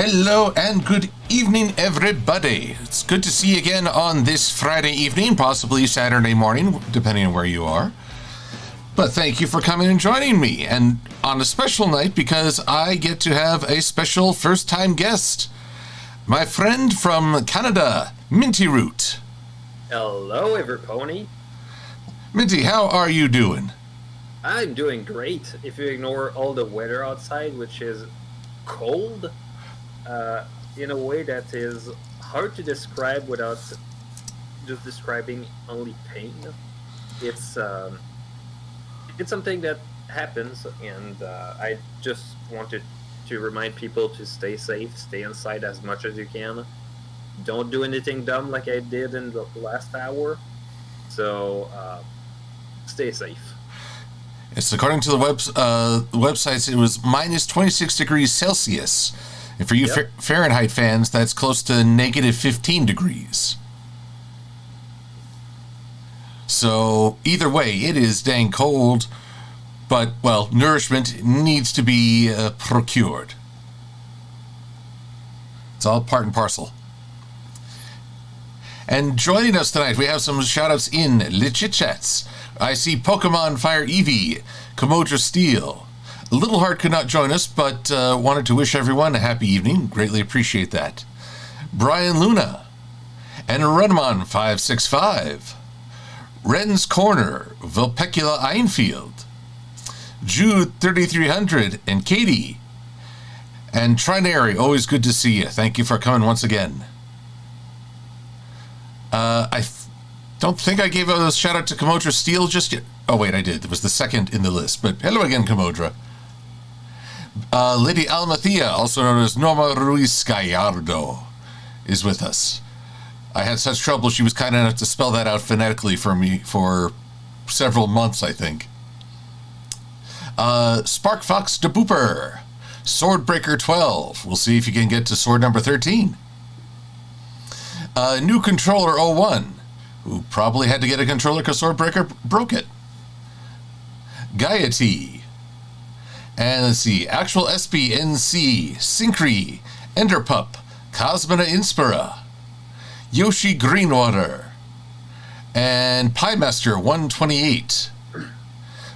Hello and good evening, everybody. It's good to see you again on this Friday evening, possibly Saturday morning, depending on where you are. But thank you for coming and joining me, and on a special night because I get to have a special first-time guest, my friend from Canada, Minty Root. Hello, everpony. Minty, how are you doing? I'm doing great. If you ignore all the weather outside, which is cold, in a way that is hard to describe without just describing only pain. It's something that happens, and I just wanted to remind people to stay safe, stay inside as much as you can. Don't do anything dumb like I did in the last hour. So stay safe. It's according to the websites, it was minus 26 degrees Celsius. And for you Fahrenheit fans, that's close to negative 15 degrees. So either way, it is dang cold, but, well, nourishment needs to be procured. It's all part and parcel. And joining us tonight, we have some shout-outs in Legit Chats. I see Pokemon Fire Eevee, Komodo Steel. Little Heart could not join us, but wanted to wish everyone a happy evening. Greatly appreciate that. Brian Luna and Renmon 565. Ren's Corner, Vulpecula Einfield. Jude 3300 and Katie. And Trinary, always good to see you. Thank you for coming once again. I don't think I gave a shout out to Komodo Steel just yet. Oh, wait, I did. It was the second in the list. But hello again, Komodo. Lady Almathea, also known as Norma Ruiz Gallardo, is with us. I had such trouble, she was kind enough to spell that out phonetically for me for several months, I think. Spark Fox de Booper, Swordbreaker 12. We'll see if you can get to sword number 13. New Controller 01, who probably had to get a controller because Swordbreaker broke it. Gaiety. And let's see, Actual SBNC, Synchree, Enderpup, Cosmina Inspira, Yoshi Greenwater, and Piemaster 128,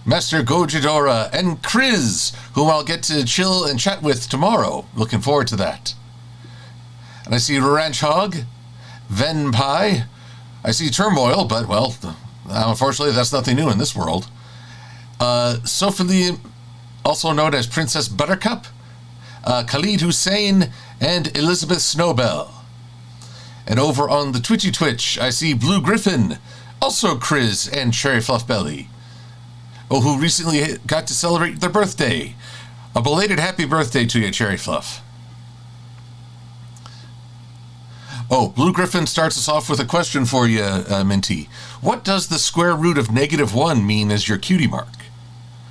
Master Gojidora, and Kriz, whom I'll get to chill and chat with tomorrow. Looking forward to that. And I see Ranch Hog, Ven Pie, I see Turmoil, but, well, unfortunately that's nothing new in this world. Sophie, also known as Princess Buttercup, Khalid Hussein, and Elizabeth Snowbell. And over on the Twitch, I see Blue Griffin, also Kriz and Cherry Fluff Belly, who recently got to celebrate their birthday. A belated happy birthday to you, Cherry Fluff. Oh, Blue Griffin starts us off with a question for you, Minty. What does the square root of -1 mean as your cutie mark?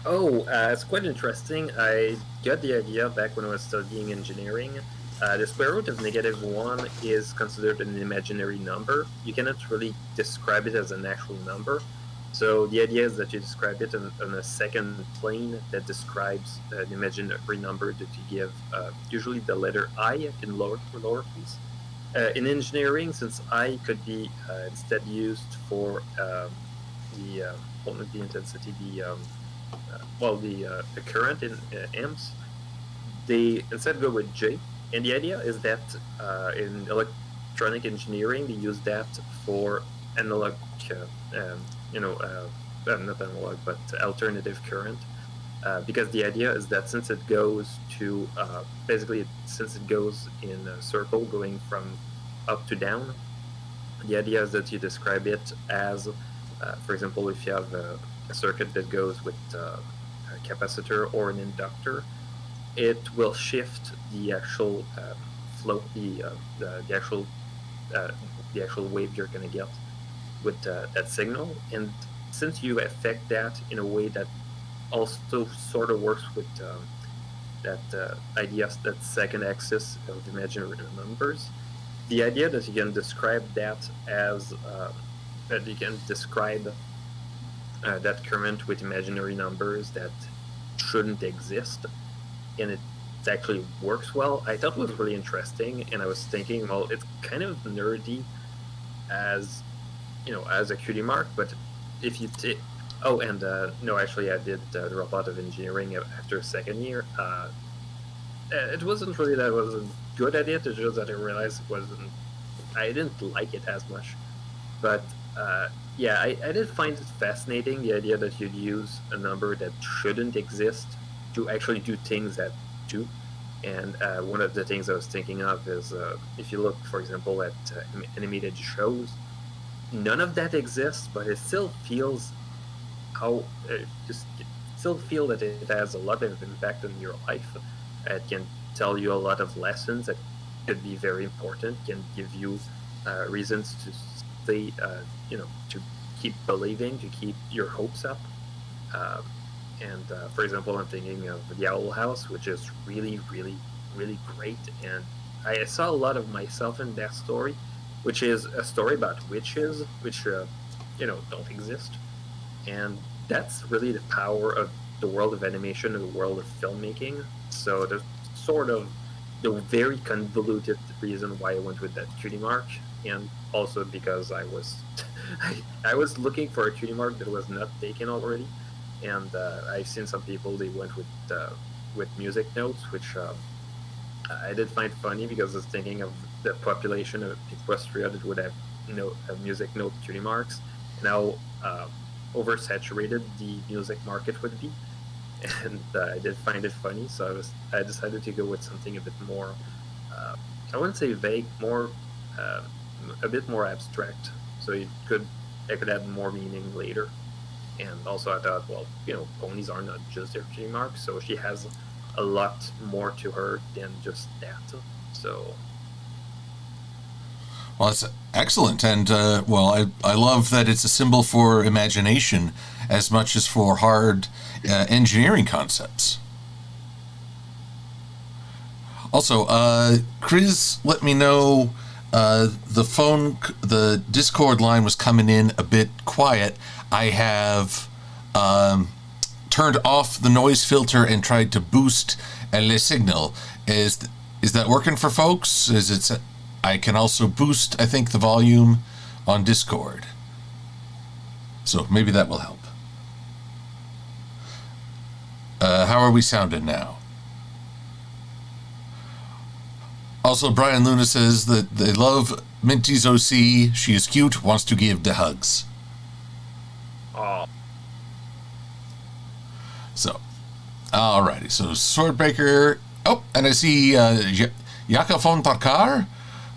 Oh, it's quite interesting. I got the idea back when I was studying engineering. The square root of -1 is considered an imaginary number. You cannot really describe it as an actual number. So the idea is that you describe it on a second plane that describes an imaginary number that you give usually the letter I in lowercase. In engineering, since I could be instead used for the intensity, the current in amps, they instead go with J. And the idea is that in electronic engineering, they use that for analog, not analog, but alternative current. Because the idea is that since it goes to, since it goes in a circle going from up to down, the idea is that you describe it as, for example, if you have a circuit that goes with a capacitor or an inductor, it will shift the actual flow, the actual wave you're going to get with that signal. And since you affect that in a way that also sort of works with that idea, that second axis of imaginary numbers, the idea that you can describe that as that you can describe that current with imaginary numbers that shouldn't exist, and it actually works well, I thought was really interesting. And I was thinking, well, it's kind of nerdy as as a cutie mark, but if you oh, and no, actually, I did drop out of engineering after second year. It wasn't really that I wasn't good at it. It's just that I realized I didn't like it as much. But yeah, I did find it fascinating, the idea that you'd use a number that shouldn't exist to actually do things that do. And one of the things I was thinking of is if you look, for example, at animated shows, none of that exists, but it still feels still feel that it has a lot of impact on your life. It can tell you a lot of lessons that could be very important, can give you reasons to stay, to keep believing, to keep your hopes up. Um, and for example, I'm thinking of The Owl House, which is really, really, really great. And I saw a lot of myself in that story, which is a story about witches, which don't exist. And that's really the power of the world of animation and the world of filmmaking. So there's sort of the very convoluted reason why I went with that cutie mark, and also because I was I was looking for a cutie mark that was not taken already, and I've seen some people they went with music notes, which I did find funny because I was thinking of the population of Equestria that would have have music note cutie marks, and how oversaturated the music market would be. And I did find it funny, so I decided to go with something a bit more I wouldn't say vague, more uh, a bit more abstract, so I could add more meaning later. And also I thought, well, ponies are not just their cutie marks, so she has a lot more to her than just that. So Well, it's excellent, and I love that it's a symbol for imagination as much as for hard engineering concepts. Also, Chris let me know the Discord line was coming in a bit quiet. I have turned off the noise filter and tried to boost le signal. Is that working for folks? I can also boost, I think, the volume on Discord. So maybe that will help. How are we sounding now? Also, Brian Luna says that they love Minty's OC. She is cute, wants to give the hugs. oh, So, alrighty. So, Swordbreaker. Oh, and I see Jakob von Parkar,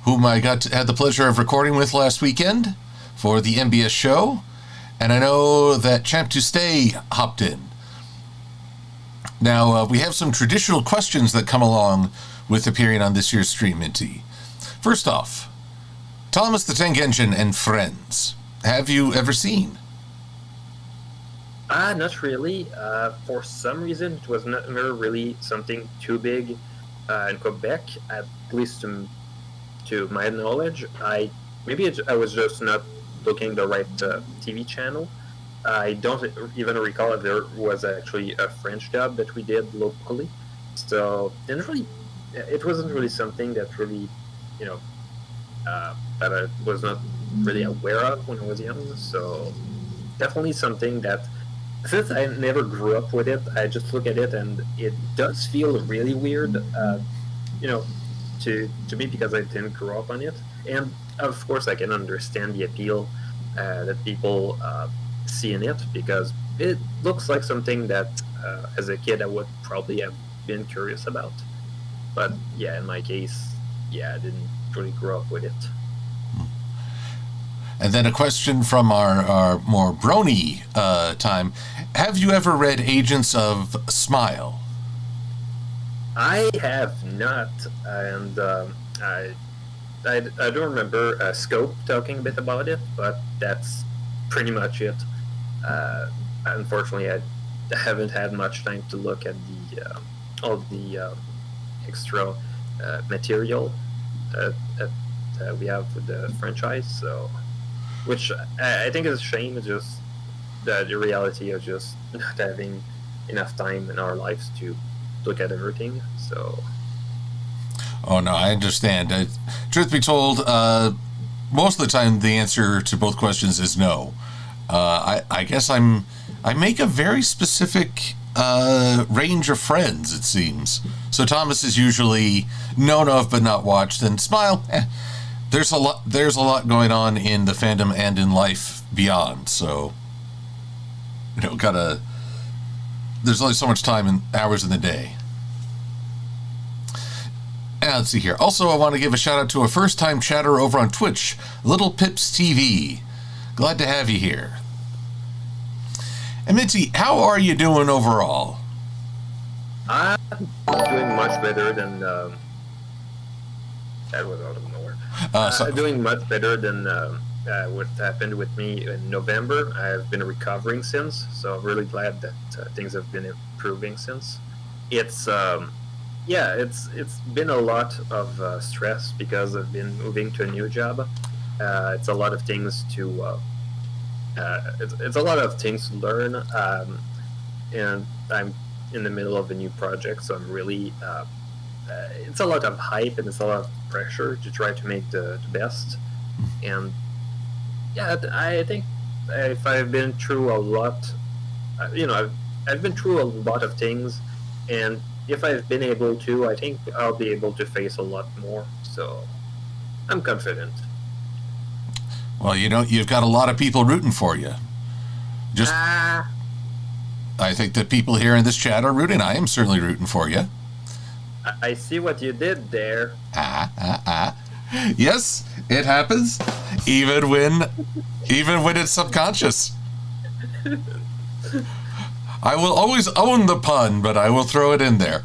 whom I had the pleasure of recording with last weekend for the MBS show. And I know that Champ to Stay hopped in. Now, we have some traditional questions that come along with appearing on this year's stream, Minty. First off, Thomas the Tank Engine and Friends. Have you ever seen? not really. For some reason, it was never really something too big in Quebec, at least to my knowledge. I was just not looking the right TV channel. I don't even recall if there was actually a French dub that we did locally. So it wasn't really something that really, that I was not really aware of when I was young. So definitely something that, since I never grew up with it, I just look at it and it does feel really weird, to me, because I didn't grow up on it. And of course, I can understand the appeal that people see in it, because it looks like something that, as a kid, I would probably have been curious about. But yeah, in my case, I didn't really grow up with it. And then a question from our more brony time. Have you ever read Agents of Smile? I have not, and I don't remember Scope talking a bit about it, but that's pretty much it. Unfortunately, I haven't had much time to look at all the extra material that we have with the franchise. So, which I think is a shame. It's just the reality of just not having enough time in our lives to look at everything. So. Oh no, I understand. Truth be told, most of the time the answer to both questions is no. I guess I make a very specific range of friends, it seems. So Thomas is usually known of but not watched, and Smile, there's a lot going on in the fandom and in life beyond. So there's only so much time and hours in the day. And let's see here. Also, I want to give a shout out to a first-time chatter over on Twitch, Little Pips TV. Glad to have you here. And Minty, how are you doing overall? I'm doing much better than that was out of nowhere. Doing much better than what happened with me in November. I've been recovering since, so I'm really glad that things have been improving since. It's been a lot of stress because I've been moving to a new job. It's a lot of things to it's a lot of things to learn, and I'm in the middle of a new project, so I'm really it's a lot of hype and it's a lot of pressure to try to make the best. And yeah, I think if I've been through a lot, I've been through a lot of things, and if I've been able to, I think I'll be able to face a lot more. So I'm confident. Well, you've got a lot of people rooting for you. I think that people here in this chat are rooting. I am certainly rooting for you. I see what you did there. Yes, it happens, even when it's subconscious. I will always own the pun, but I will throw it in there.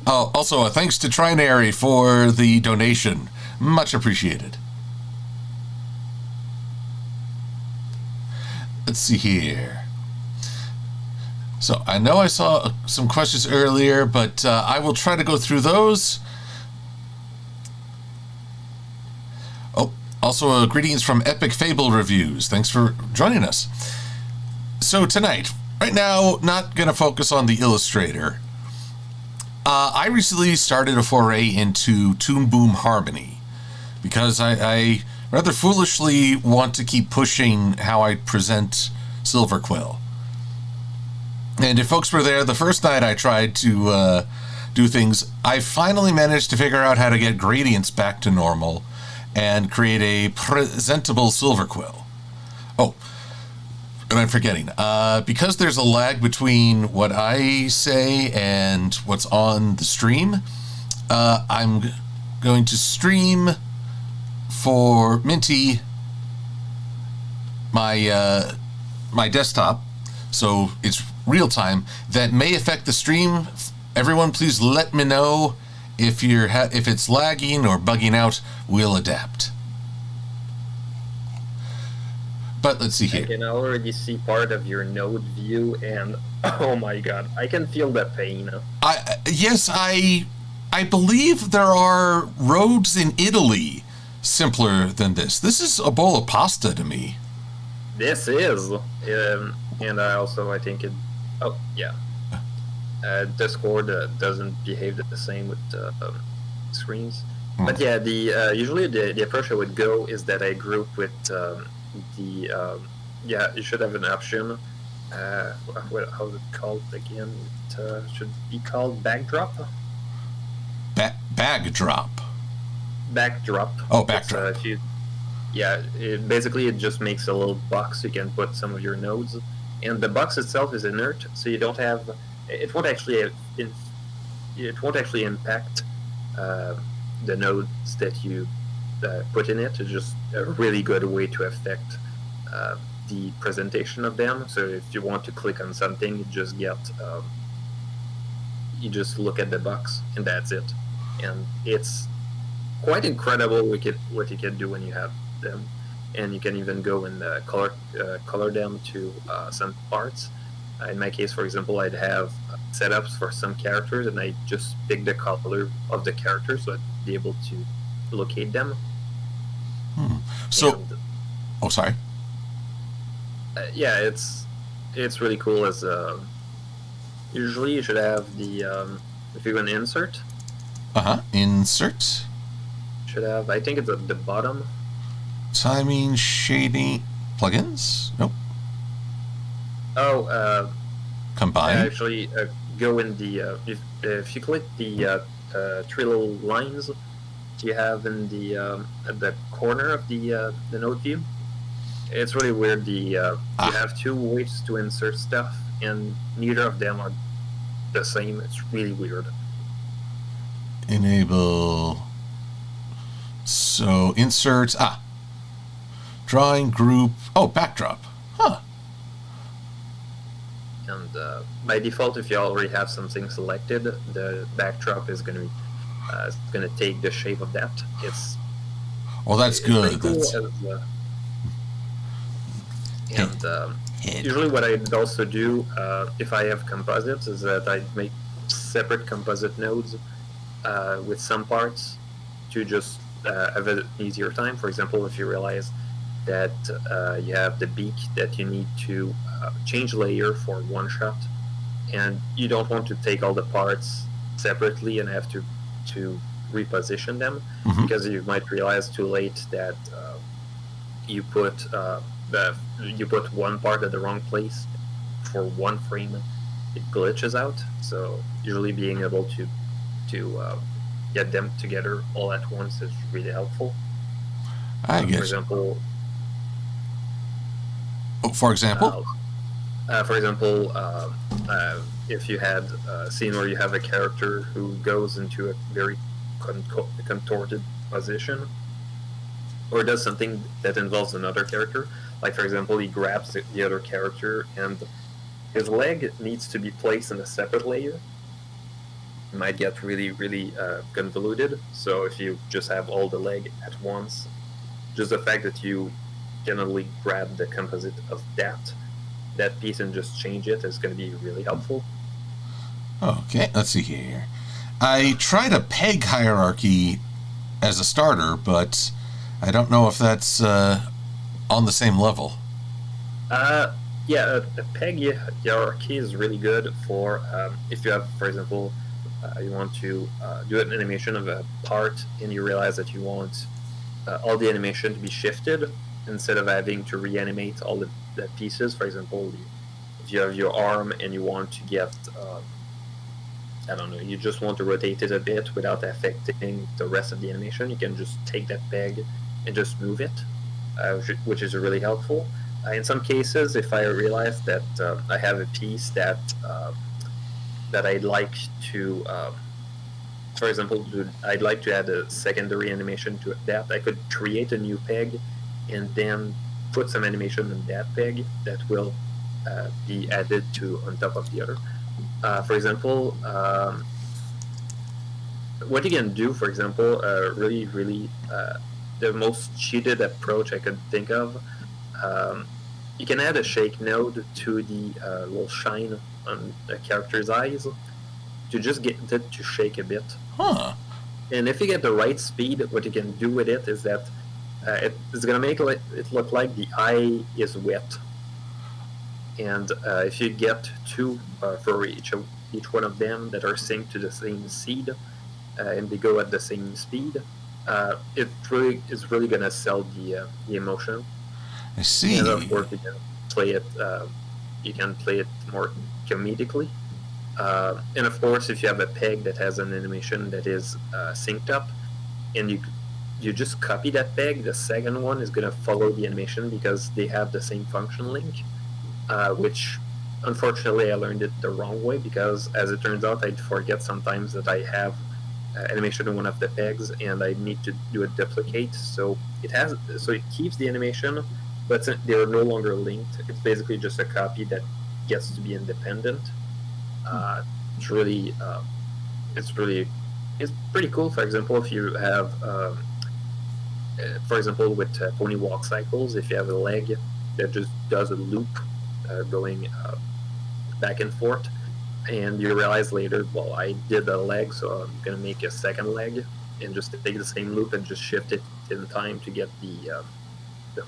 Also, thanks to Trinary for the donation. Much appreciated. Let's see here. So I know I saw some questions earlier, but I will try to go through those. Oh, also greetings from Epic Fable Reviews. Thanks for joining us. So tonight, right now, not going to focus on the illustrator. I recently started a foray into Toon Boom Harmony because I rather foolishly want to keep pushing how I present Silver-Quill. And if folks were there the first night I tried to do things, I finally managed to figure out how to get gradients back to normal and create a presentable Silver-Quill. Oh, and I'm forgetting. Because there's a lag between what I say and what's on the stream, I'm going to stream for Minty my desktop, so it's real time. That may affect the stream. Everyone, please let me know if it's lagging or bugging out. We'll adapt. But let's see here. I can already see part of your node view, and oh my god, I can feel the pain. I believe there are roads in Italy simpler than this. This is a bowl of pasta to me. This is, and I think it. Oh yeah, Discord doesn't behave the same with screens. But yeah, usually the approach I would go is that I group with you should have an option. How's it called again? It should be called backdrop. Backdrop. Backdrop. Oh, backdrop. It just makes a little box you can put some of your nodes, and the box itself is inert, so you don't have. It won't actually impact the nodes that you put in it. It's just a really good way to affect the presentation of them. So if you want to click on something, you just get you just look at the box, and that's it. And it's quite incredible what you can do when you have them, and you can even go and color them to some parts. In my case, for example, I'd have setups for some characters, and I just pick the color of the character so I'd be able to locate them. So, sorry. It's really cool as Usually you should have the, if you're going to insert, Insert. should have, I think it's at the bottom. Timing, shading, plugins? Nope. Oh, Combine. actually, go in the, if you click the 3 little lines you have in the, at the corner of the node view, it's really weird. You have 2 ways to insert stuff, and neither of them are the same. It's really weird. Enable. So insert. Drawing group. Oh, backdrop. Huh. And by default, if you already have something selected, the backdrop is going to take the shape of that. That's good. Cool usually what I'd also do if I have composites is that I'd make separate composite nodes with some parts to just have an easier time. For example, if you realize that you have the beak that you need to change layer for one shot, and you don't want to take all the parts separately and have to reposition them, because you might realize too late that you put one part at the wrong place for one frame, it glitches out. So usually being able to get them together all at once is really helpful. I guess. For example, if you had a scene where you have a character who goes into a very contorted position, or does something that involves another character, like for example, he grabs the other character and his leg needs to be placed in a separate layer, it might get really, really convoluted. So if you just have all the leg at once, just the fact that you generally grab the composite of that piece and just change it is going to be really helpful. Okay, let's see here. I tried a peg hierarchy as a starter, but I don't know if that's on the same level. Yeah, a peg hierarchy is really good for if you have, for example, you want to do an animation of a part and you realize that you want all the animation to be shifted instead of having to reanimate all the pieces. For example, if you have your arm and you want to get, I don't know, you just want to rotate it a bit without affecting the rest of the animation, you can just take that peg and just move it, which is really helpful. In some cases, if I realize that I have a piece that I'd like to, for example, I'd like to add a secondary animation to that, I could create a new peg and then put some animation in that peg that will be added to on top of the other. For example, what you can do, for example, really, really, the most cheated approach I could think of, you can add a shake node to the little shine on the character's eyes to just get it to shake a bit. And if you get the right speed, what you can do with it is that it's going to make it look like the eye is wet. And if you get 2 for each one of them that are synced to the same seed, and they go at the same speed, it really is really going to sell the emotion. I see. And of course, you can play it. You can play it more comedically. And of course, if you have a peg that has an animation that is synced up, and you just copy that peg, the second one is going to follow the animation because they have the same function link. Which, unfortunately, I learned it the wrong way because, as it turns out, I'd forget sometimes that I have animation in one of the pegs and I need to do a duplicate. So it keeps the animation, but they're no longer linked. It's basically just a copy that gets to be independent. It's pretty cool. For example, if you have, for example, with pony walk cycles, if you have a leg that just does a loop going back and forth, and you realize later, well, I did a leg, so I'm going to make a second leg and just take the same loop and just shift it in time to get the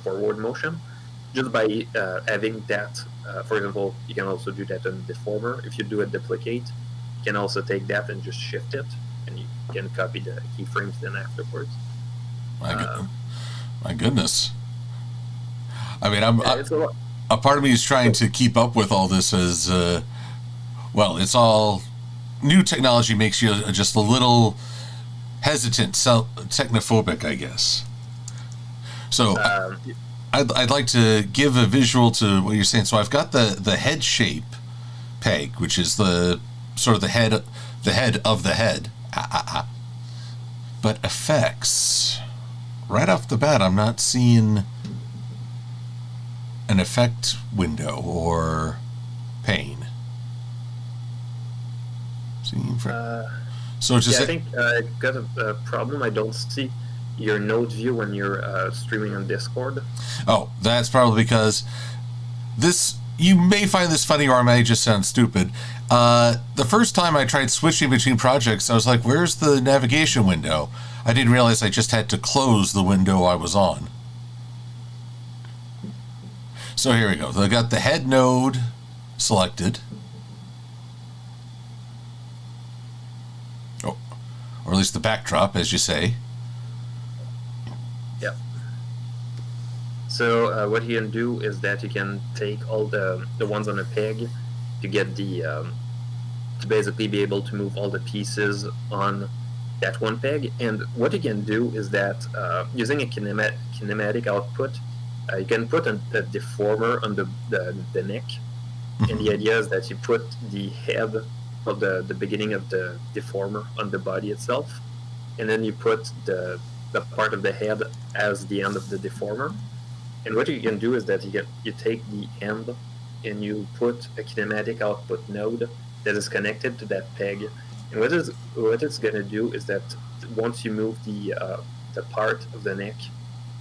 forward motion. just by having that, for example, you can also do that on deformer. If you do a duplicate, you can also take that and just shift it, and you can copy the keyframes then afterwards. My goodness. I mean, It's a lot. a part of me is trying to keep up with all this as, well, it's all new technology makes you just a little hesitant, technophobic, I guess. So I'd like to give a visual to what you're saying. So I've got the head shape peg, which is the sort of the head of the head. But effects, right off the bat, I'm not seeing an effect window or pane. So it's just I think I got a problem. I don't see your node view when you're streaming on Discord. Oh, that's probably because this. You may find this funny, or I may just sound stupid. The first time I tried switching between projects, I was like, "Where's the navigation window?" I didn't realize I just had to close the window I was on. So here we go. I got the head node selected. Oh, or at least the backdrop, as you say. Yep. So what you can do is that you can take all the ones on a peg to get the to basically be able to move all the pieces on that one peg. And what you can do is that using a kinematic output, you can put a deformer on the neck. And the idea is that you put the head of the beginning of the deformer on the body itself, and then you put the part of the head as the end of the deformer. And what you can do is that you take the end and you put a kinematic output node that is connected to that peg. And what it's going to do is that once you move the part of the neck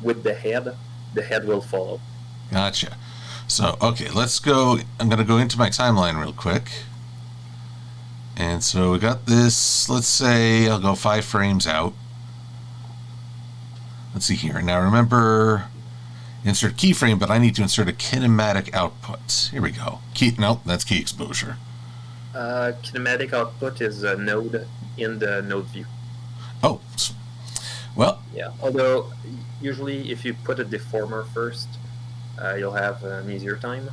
with the head will follow. Gotcha. So, okay, let's go. I'm going to go into my timeline real quick. And so we got this, let's say I'll go 5 frames out. Let's see here. Now remember, insert keyframe, but I need to insert a kinematic output. Here we go. Nope, that's key exposure. Kinematic output is a node in the node view. Oh, well. Yeah, although usually if you put a deformer first, you'll have an easier time.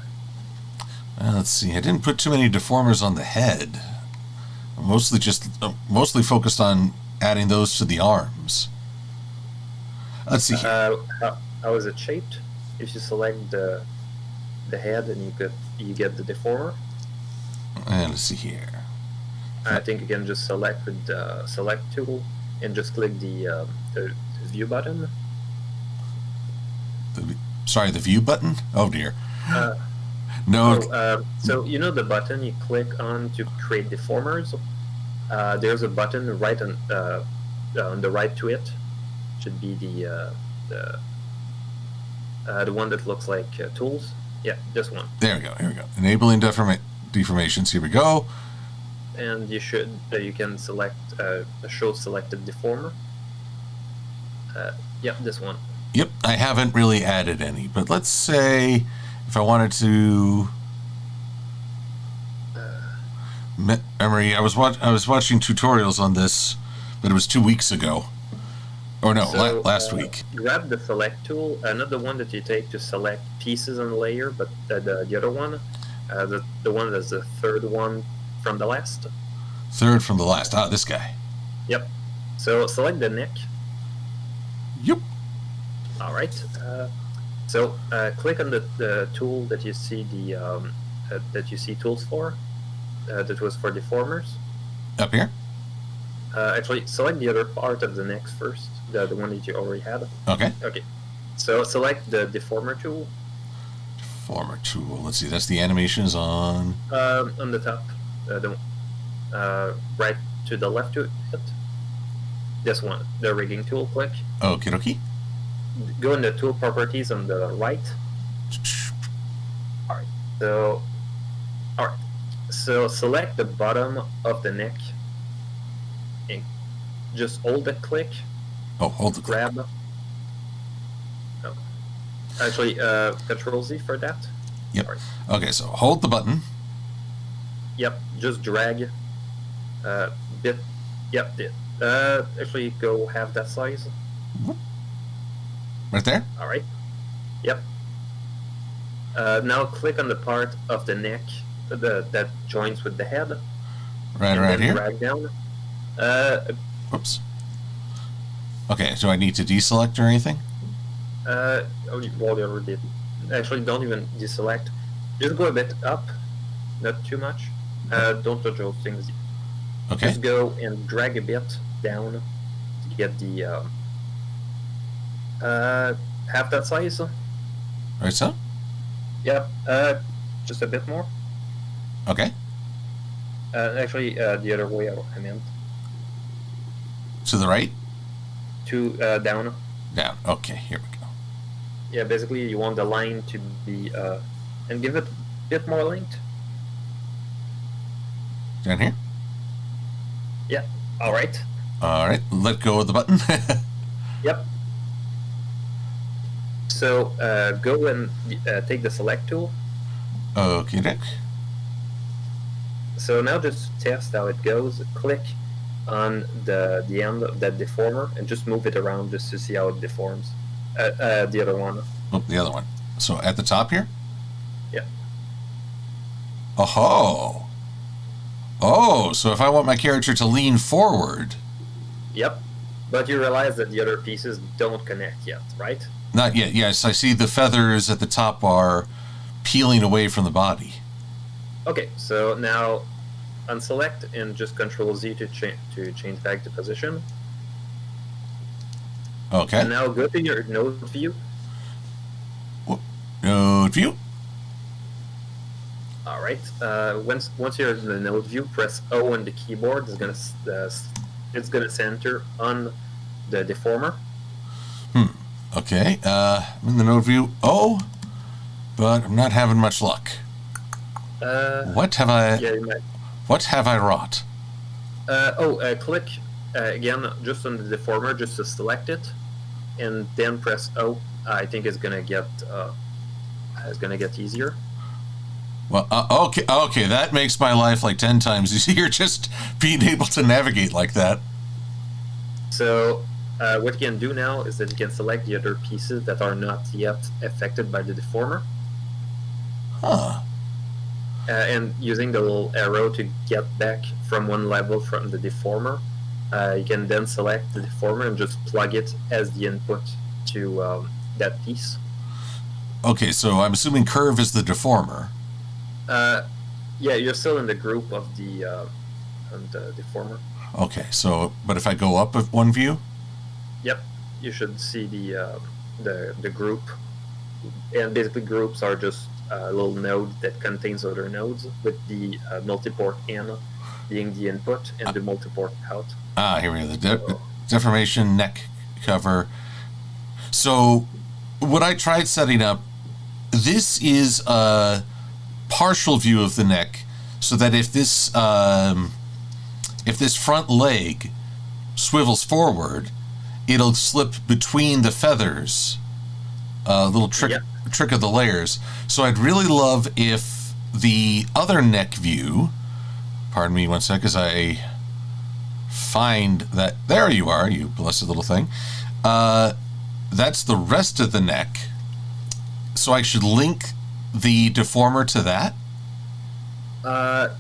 Let's see. I didn't put too many deformers on the head. I'm mostly focused on adding those to the arms. Let's see here. How is it shaped? If you select the head and you get the deformer. And let's see here. I think you can just select with the select tool and just click the view button. The view button? Oh dear. No. So you know the button you click on to create deformers. There's a button right on the right to it. Should be the one that looks like tools. Yeah, this one. There we go. Here we go. Enabling deformations. Here we go. And you can select show selected deformer. Yep, this one. Yep, I haven't really added any, but let's say if I wanted to memory, I was watching tutorials on this, but it was 2 weeks ago. Or no, last week. Grab the select tool, not the one that you take to select pieces on the layer, but the other one, the one that's the third one from the last. Third from the last. Ah, this guy. Yep. So select the neck. Yep. All right. So click on the tool that you see that you see tools for. That was for deformers. Up here. Actually, select the other part of the neck first, the one that you already had. Okay. Okay. So select the deformer tool. Deformer tool. Let's see. That's the animations on. On the top, right to the left to it. This one, the rigging tool. Click. Okie dokie. Go in the tool properties on the right. All right. So select the bottom of the neck. And just hold the click. Oh, hold the click. Grab. Oh. Actually, Control Z for that. Yep. Sorry. Okay, so hold the button. Yep, just drag. Bit. Yep. Actually, go half that size. Right there? All right. Yep. Now click on the part of the neck that joins with the head. Right here? Drag down. Whoops. Okay, do I need to deselect or anything? Oh, well, you already did. Actually, don't even deselect. Just go a bit up, not too much. Don't touch those things. Okay. Just go and drag a bit down to get the half that size. Right so? Yep. Just a bit more. Okay. Actually, the other way I meant. To the right? Down. Down. Okay, here we go. Yeah, basically you want the line to be and give it a bit more length. Down here? Yeah. All right. All right, let go of the button. Yep. So go and take the select tool. Okay, Dick. So now just test how it goes. Click on the end of that deformer and just move it around just to see how it deforms. The other one. Oh, the other one. So at the top here? Yeah. Oh. Oh, so if I want my character to lean forward. Yep. But you realize that the other pieces don't connect yet, right? Not yet. Yes, I see the feathers at the top are peeling away from the body. Okay, so now unselect and just Control Z to change back the position. Okay. And now go to your node view. Node view. All right. Once you're in the node view, press O on the keyboard. It's gonna center on the deformer. Okay. I'm in the node view. Oh, but I'm not having much luck. What have I? Yeah, you might. What have I wrought? Click again just on the deformer just to select it, and then press O. I think it's gonna get easier. Well, okay, that makes my life like 10 times easier, just being able to navigate like that. So what you can do now is that you can select the other pieces that are not yet affected by the deformer. Huh. And using the little arrow to get back from one level from the deformer, you can then select the deformer and just plug it as the input to that piece. Okay, so I'm assuming curve is the deformer. Yeah, you're still in the group of the deformer. Okay, so, but if I go up with one view? Yep, you should see the group. And basically groups are just a little node that contains other nodes, with the multiport in being the input and the multiport out. Here we go, the deformation, neck cover. So, what I tried setting up, this is a partial view of the neck, so that if this front leg swivels forward, it'll slip between the feathers. Little trick of the layers. So I'd really love if the other neck view, pardon me one sec as I find that, there you are, you blessed little thing. That's the rest of the neck. So I should link the deformer to that?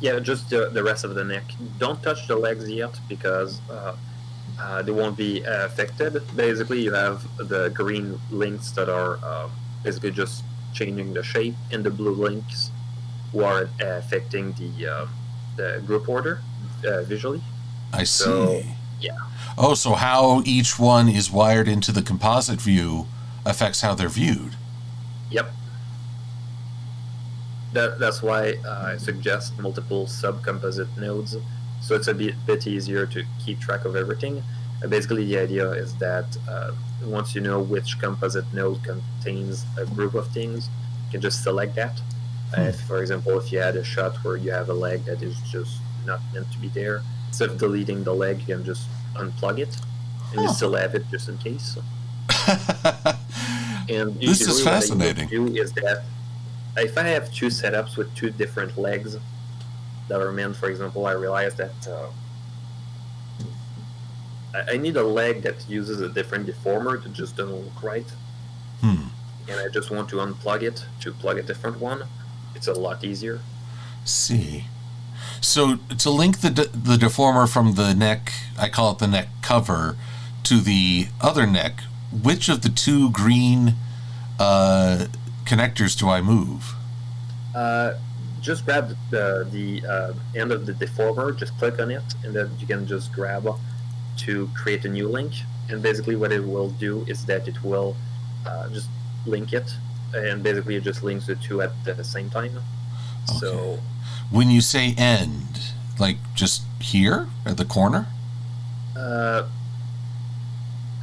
Yeah, just the rest of the neck. Don't touch the legs yet because they won't be affected. Basically, you have the green links that are basically just changing the shape, and the blue links who are affecting the group order visually. I see. So, yeah. Oh, so how each one is wired into the composite view affects how they're viewed. Yep. That's why I suggest multiple sub-composite nodes, so it's a bit easier to keep track of everything. Basically, the idea is that once you know which composite node contains a group of things, you can just select that. If, for example, if you had a shot where you have a leg that is just not meant to be there, instead of deleting the leg, you can just unplug it, and you still have it just in case. And This is usually fascinating. what I do is that if I have two setups with two different legs that are meant, for example, I realize that I need a leg that uses a different deformer that just doesn't look right. Hmm. And I just want to unplug it to plug a different one. It's a lot easier. See. So to link the deformer from the neck, I call it the neck cover, to the other neck, which of the two green connectors do I move? Just grab the end of the deformer, just click on it, and then you can just grab to create a new link. And basically what it will do is that it will just link it, and basically it just links the two at the same time. Okay. So when you say end, like just here at the corner?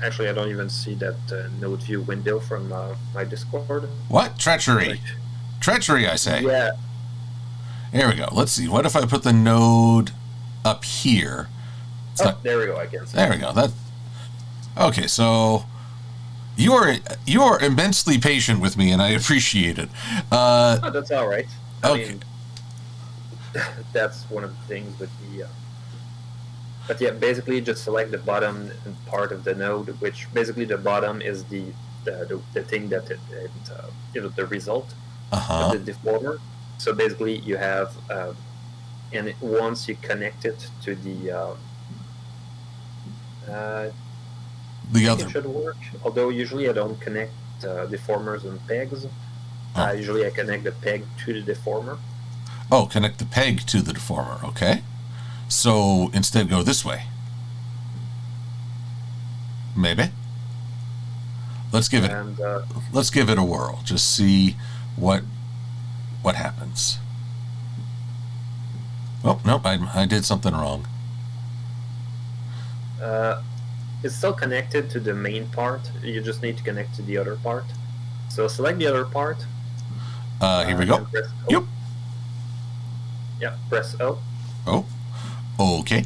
Actually, I don't even see that node view window from my Discord. What? Treachery. Treachery, I say. Yeah. There we go. Let's see. What if I put the node up here? There we go. I can see. There we go. Okay, so you are immensely patient with me, and I appreciate it. Oh, that's all right. I mean, that's one of the things with the. But yeah, basically just select the bottom part of the node, which basically the bottom is the thing that the result of the deformer. So basically you have, and once you connect it to the other, it should work. Although usually I don't connect deformers and pegs. Usually I connect the peg to the deformer. Oh, connect the peg to the deformer. Okay. So instead go this way. Maybe. Let's give it a whirl. Just see what happens. Oh, nope, I did something wrong. It's still connected to the main part. You just need to connect to the other part. So select the other part. Here we go. Yep. Yeah, press O. Oh. Okay.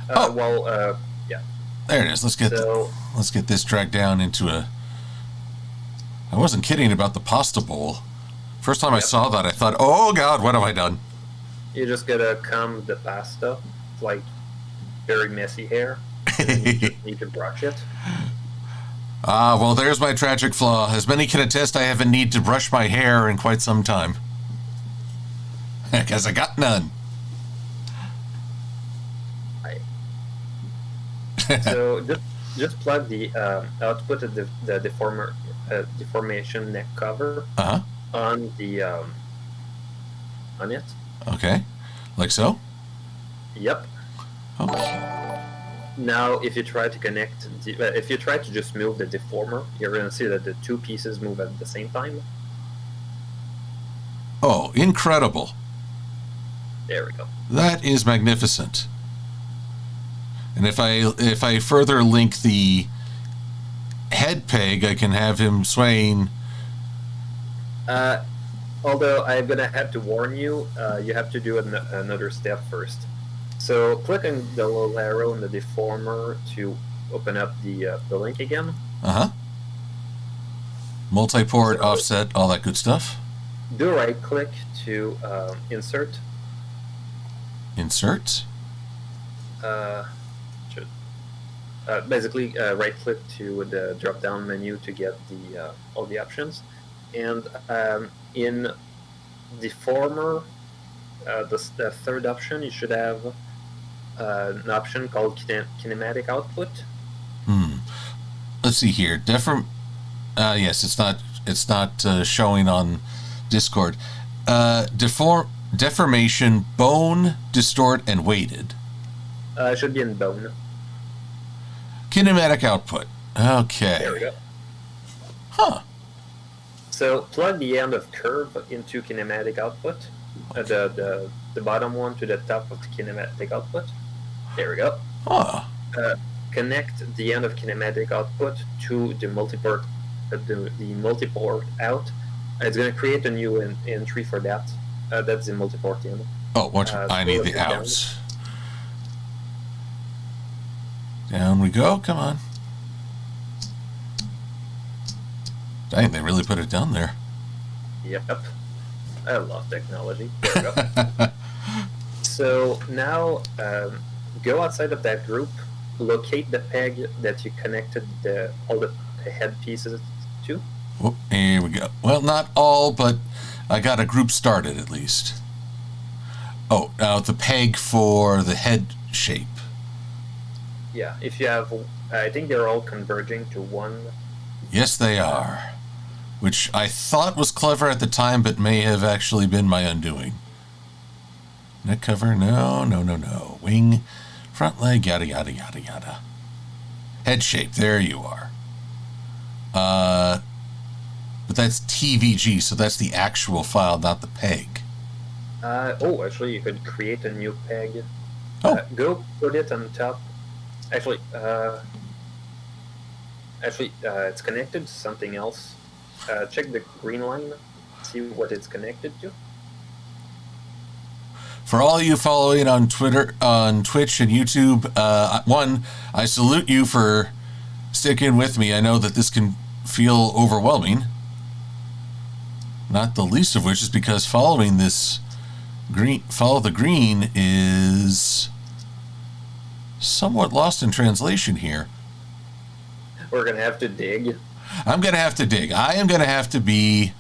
Yeah. There it is. Let's get this dragged down into a. I wasn't kidding about the pasta bowl. First time I saw that, I thought, "Oh God, what have I done?" You just gotta comb the pasta, like very messy hair. And you just need to brush it. Well, there's my tragic flaw. As many can attest, I haven't need to brush my hair in quite some time, because I got none. So just plug the output of the deformation neck cover on the on it. Okay, like so. Yep. Okay. Now, if you try to if you try to just move the deformer, you're going to see that the two pieces move at the same time. Oh, incredible! There we go. That is magnificent. And if I further link the head peg, I can have him swaying. Although I'm gonna have to warn you, you have to do another step first. So click on the little arrow in the deformer to open up the link again. Multi-port, offset, all that good stuff. Do right click to insert. Insert. Basically, right click to the drop down menu to get the all the options, and in deformer, the third option, you should have an option called kinematic output. Let's see here. Yes, it's not showing on Discord. Deformation, bone, distort, and weighted. It should be in bone. Kinematic output. Okay. There we go. Huh. So plug the end of curve into kinematic output. The bottom one to the top of the kinematic output. There we go. Huh. Connect the end of kinematic output to the multiport, the multiport out. It's going to create a new entry for that. That's the multiport end. Oh, I need the outs. Down we go. Come on. Dang, they really put it down there. Yep. I love technology. There we go. So now go outside of that group, locate the peg that you connected all the head pieces to. Oh, here we go. Well, not all, but I got a group started at least. Oh, now the peg for the head shape. Yeah, if you have, I think they're all converging to one. Yes, they are. Which I thought was clever at the time, but may have actually been my undoing. Neck cover, no. Wing, front leg, yada, yada, yada, yada. Head shape, there you are. But that's TVG, so that's the actual file, not the peg. Actually, you could create a new peg. Oh. Go put it on top. Actually, it's connected to something else. Check the green line, see what it's connected to. For all you following on Twitter, on Twitch and YouTube, one, I salute you for sticking with me. I know that this can feel overwhelming. Not the least of which is because following this follow the green is somewhat lost in translation here. We're going to have to dig. I'm going to have to dig. I am going to have to be...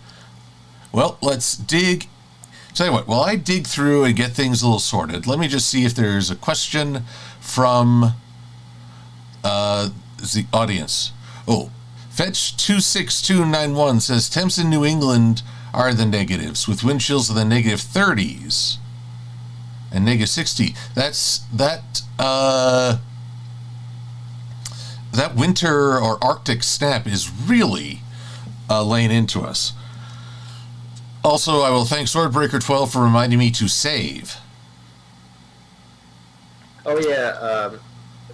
Well, let's dig. Tell you what, while I dig through and get things a little sorted, let me just see if there's a question from the audience. Oh, Fetch26291 says, temps in New England are the negatives, with wind chills in the negative 30s and negative 60. That winter or Arctic snap is really laying into us. Also, I will thank Swordbreaker12 for reminding me to save. Oh yeah,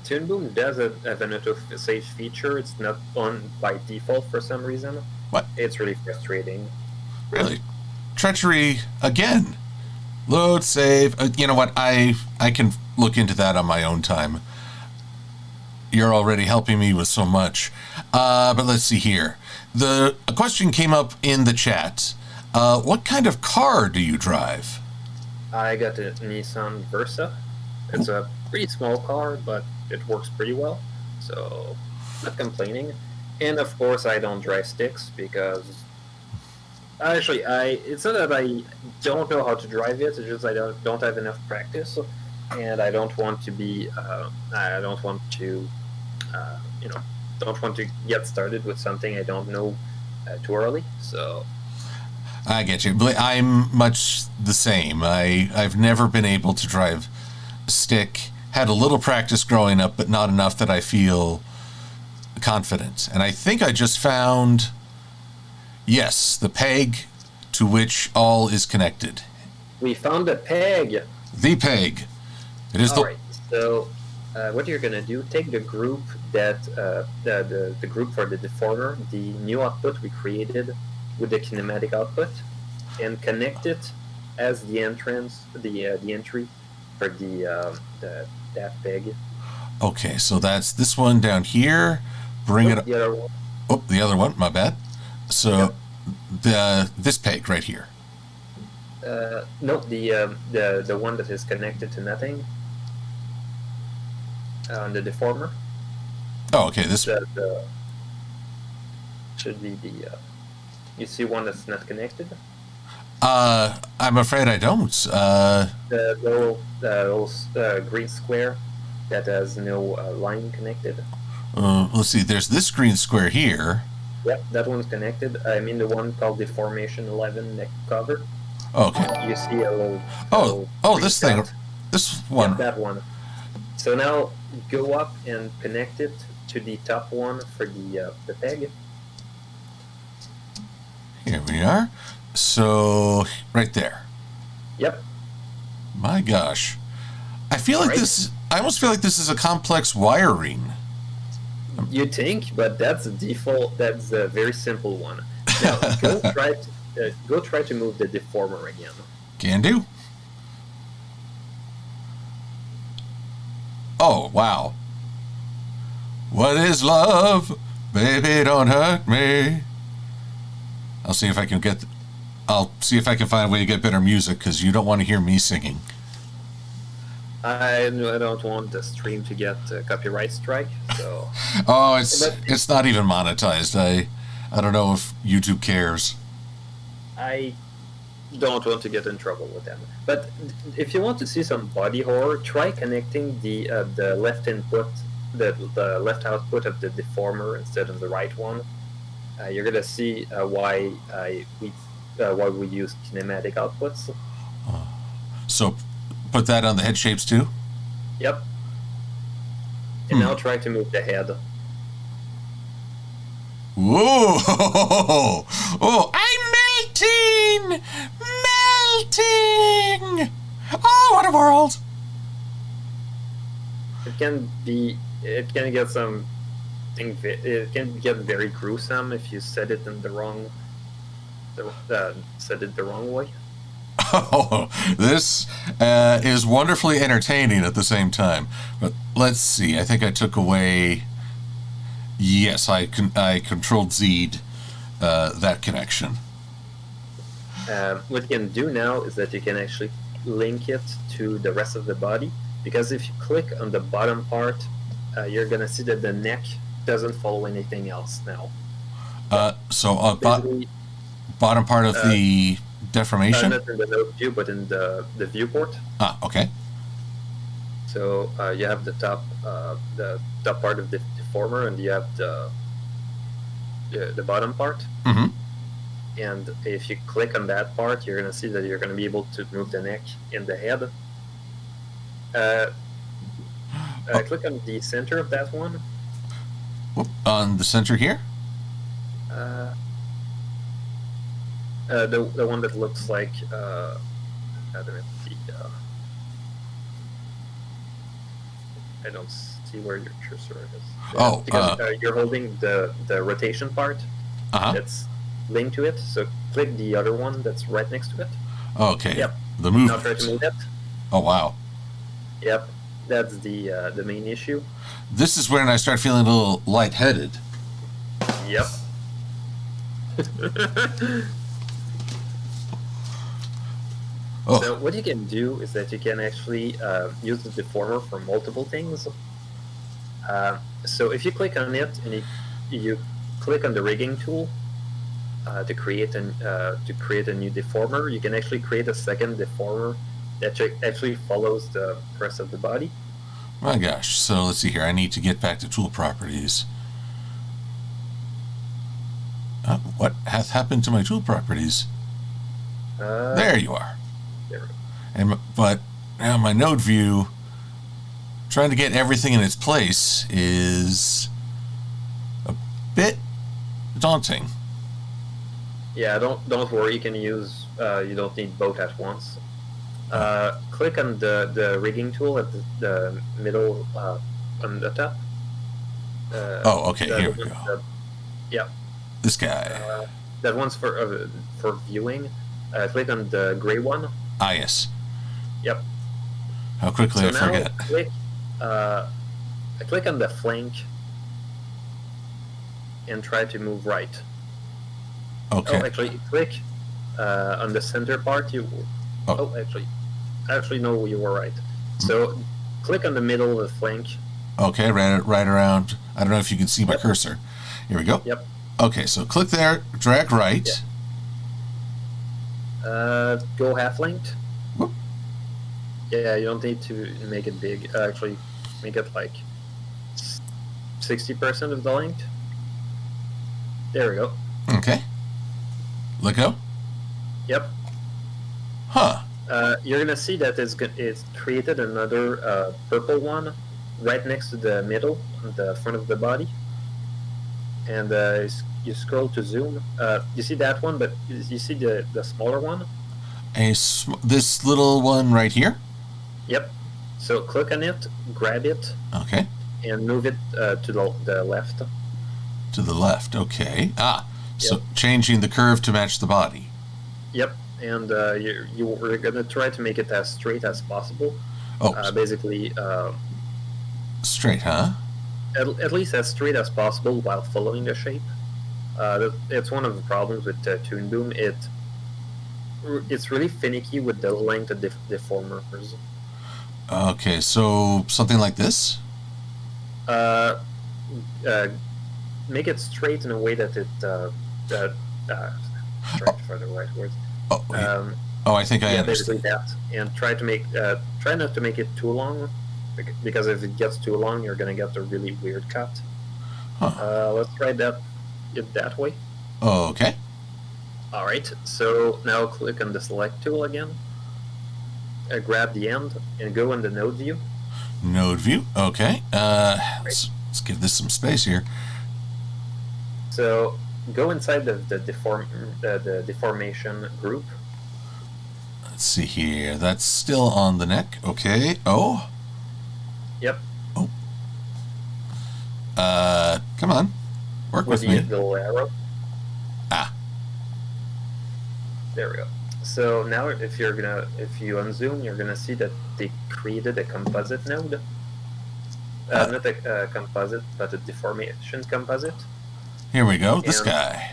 Toon Boom does have an auto-save feature. It's not on by default for some reason. What? It's really frustrating. Really? Treachery again. Load, save. You know what? I can look into that on my own time. You're already helping me with so much. But let's see here. A question came up in the chat. What kind of car do you drive? I got a Nissan Versa. It's a pretty small car, but it works pretty well. So, not complaining. And of course, I don't drive sticks because... Actually, it's not that I don't know how to drive it. It's just I don't have enough practice. And I don't want to be... don't want to get started with something I don't know too early. So... I get you. I'm much the same. I've never been able to drive a stick. Had a little practice growing up, but not enough that I feel confident. And I think I just found, yes, the peg to which all is connected. We found the peg. The peg. It is all right. So, what you're gonna do? Take the group that the group for the deformer, the new output we created with the kinematic output, and connect it as the entrance, the entry for that peg. Okay, so that's this one down here. Bring it up. The other one. Oh, the other one. My bad. So, this peg right here. No, the one that is connected to nothing on the deformer. Oh, okay. This should be the. You see one that's not connected? I'm afraid I don't. The little green square that has no line connected. Let's see. There's this green square here. Yep, that one's connected. I mean the one called Deformation 11 neck cover. Okay. You see a little. This thing. Dot. This one. Yeah, that one. So now go up and connect it to the top one for the peg. Here we are. So, right there. Yep. My gosh. I almost feel like this is a complex wiring. You think, but that's a default, that's a very simple one. Now, go try to move the deformer again. Can do. Oh, wow. What is love? Baby, don't hurt me. I'll see if I can find a way to get better music, because you don't want to hear me singing. I don't want the stream to get a copyright strike, so... Oh, it's not even monetized. I don't know if YouTube cares. I don't want to get in trouble with them. But if you want to see some body horror, try connecting the left input, the left output of the deformer instead of the right one. You're gonna see why we use kinematic outputs. So put that on the head shapes too? Yep. And now try to move the head. Whoa! Oh, I'm melting! Melting! Oh, what a world! It can get very gruesome if you set it in the wrong way. Oh, this is wonderfully entertaining at the same time. But let's see. I think I took away. Yes, I controlled Z'd that connection. What you can do now is that you can actually link it to the rest of the body, because if you click on the bottom part, you're gonna see that the neck doesn't follow anything else now. Bottom part of the deformation? Not in the node view, but in the viewport. Ah, okay. So you have the top part of the deformer, and you have the bottom part. Mm-hmm. And if you click on that part, you're going to see that you're going to be able to move the neck and the head. Click on the center of that one. On the center here? The one that looks like I don't see where your cursor is. Because you're holding the rotation part that's linked to it. So click the other one that's right next to it. Okay. Yep. The movement. Now try to move it. Oh wow. Yep. That's the main issue. This is when I start feeling a little lightheaded. Yep. Oh. So what you can do is that you can actually use the deformer for multiple things. So if you click on it and you click on the rigging tool to create a new deformer, you can actually create a second deformer that actually follows the rest of the body. My gosh. So let's see here. I need to get back to tool properties. What hath happened to my tool properties? There you are. But now my node view, trying to get everything in its place is a bit daunting. Yeah, don't worry. You can use. You don't need both at once. Click on the rigging tool at the middle on the top. Okay. Here we go. Yeah. This guy. That one's for viewing. Click on the gray one. Ah, yes. Yep. How quickly I forget. Click on the flank and try to move right. Okay. Oh, actually, click on the center part. Actually, no, you were right. So, click on the middle of the flank. Okay, right around. I don't know if you can see my cursor. Here we go. Yep. Okay, so click there, drag right. Yeah. Go half length. Whoop. Yeah, you don't need to make it big. Actually, make it like 60% of the length. There we go. Okay. Let go. Yep. Huh. You're gonna see that it's created another purple one right next to the middle, on the front of the body. And you scroll to zoom. You see that one, but you see the smaller one. This little one right here. Yep. So click on it, grab it. Okay. And move it to the left. To the left. Okay. So Yep. changing the curve to match the body. Yep. And you're gonna try to make it as straight as possible. Oh. Basically. Straight, huh? At least as straight as possible while following the shape. It's one of the problems with Toon Boom. It's really finicky with the length of deformers. Okay, so something like this? Uh, uh, Make it straight in a way that it trying to find the right words. Oh, I think I Yeah, understand. basically that, and try not to make it too long, because if it gets too long, you're gonna get a really weird cut. Huh. Let's try it that way. Okay. All right. So now click on the select tool again. Grab the end and go in the node view. Node view. Okay. Right. Let's give this some space here. So go inside the deformation group. Let's see here. That's still on the neck. Okay. Oh. Yep. Oh. Come on. Work with me. The little arrow. Ah. There we go. So now, if you unzoom, you're gonna see that they created a composite node. Not a composite, but a deformation composite. Here we go. This guy.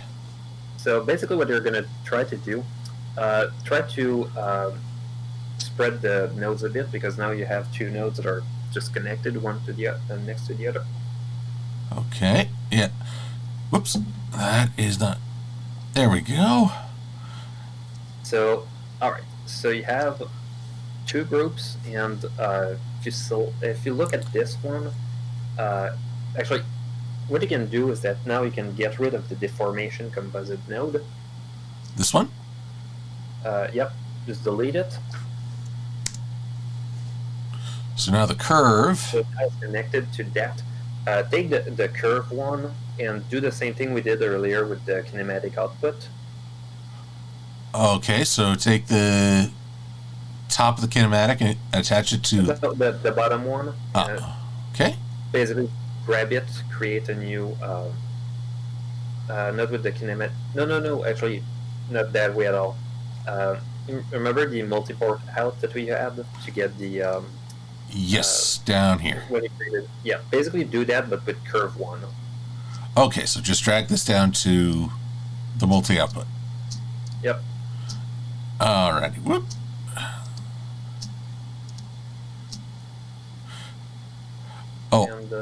So basically, what you're gonna try to do, try to spread the nodes a bit, because now you have two nodes that are just connected, one to the next to the other. Okay. Yeah. Whoops. That is not. There we go. So, all right. So you have two groups, and if you look at this one, actually, what you can do is that now you can get rid of the deformation composite node. This one? Yep. Just delete it. So now the curve. So it's connected to that. Take the curve one and do the same thing we did earlier with the kinematic output. Okay, so take the top of the kinematic and attach it to the bottom one. Okay. Basically, grab it, create a new. Not with the kinematic. No. Actually, not that way at all. Remember the multi-port out that we had to get the. Yes, down here. When you created, yeah, basically do that, but with curve one. Okay, so just drag this down to the multi-output. Yep. Alrighty. Whoop. Oh, and,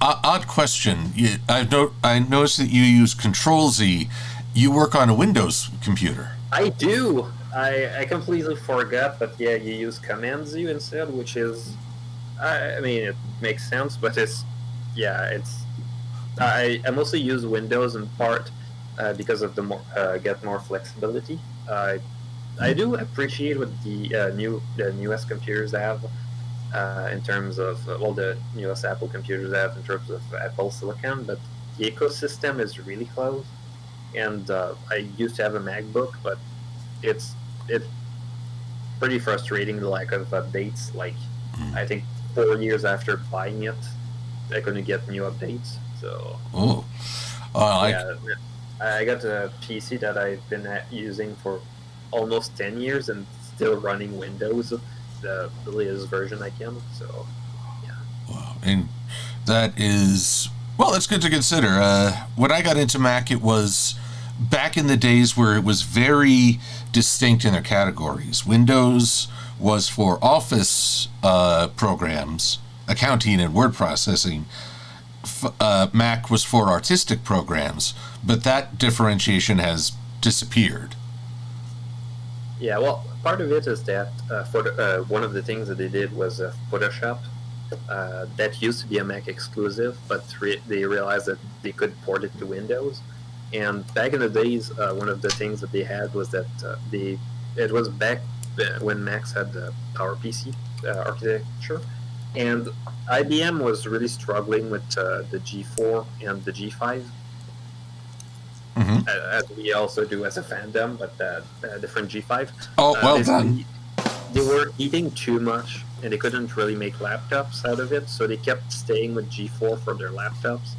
odd question. I noticed that you use Control-Z. You work on a Windows computer. I do. I completely forgot, but yeah, you use Command-Z instead, which is, I mean, it makes sense, but I mostly use Windows in part because of the get more flexibility. I do appreciate what the newest computers have in terms of the newest Apple computers have in terms of Apple Silicon, but the ecosystem is really close. And I used to have a MacBook, but it's pretty frustrating, the lack of updates. Like, I think 4 years after buying it, I couldn't get new updates. So I got a PC that I've been using for almost 10 years and still running Windows, the latest version I can. So yeah. Wow. And that is, well, it's good to consider. When I got into Mac, it was back in the days where it was very distinct in their categories. Windows was for Office programs, accounting and word processing. Mac was for artistic programs, but that differentiation has disappeared. Yeah, well, part of it is that one of the things that they did was Photoshop. That used to be a Mac exclusive, but they realized that they could port it to Windows. And back in the days, one of the things that they had was that it was back when Macs had the PowerPC architecture, and IBM was really struggling with the G4 and the G5, as we also do as a fandom, but different G5. Oh, well done. They were eating too much, and they couldn't really make laptops out of it, so they kept staying with G4 for their laptops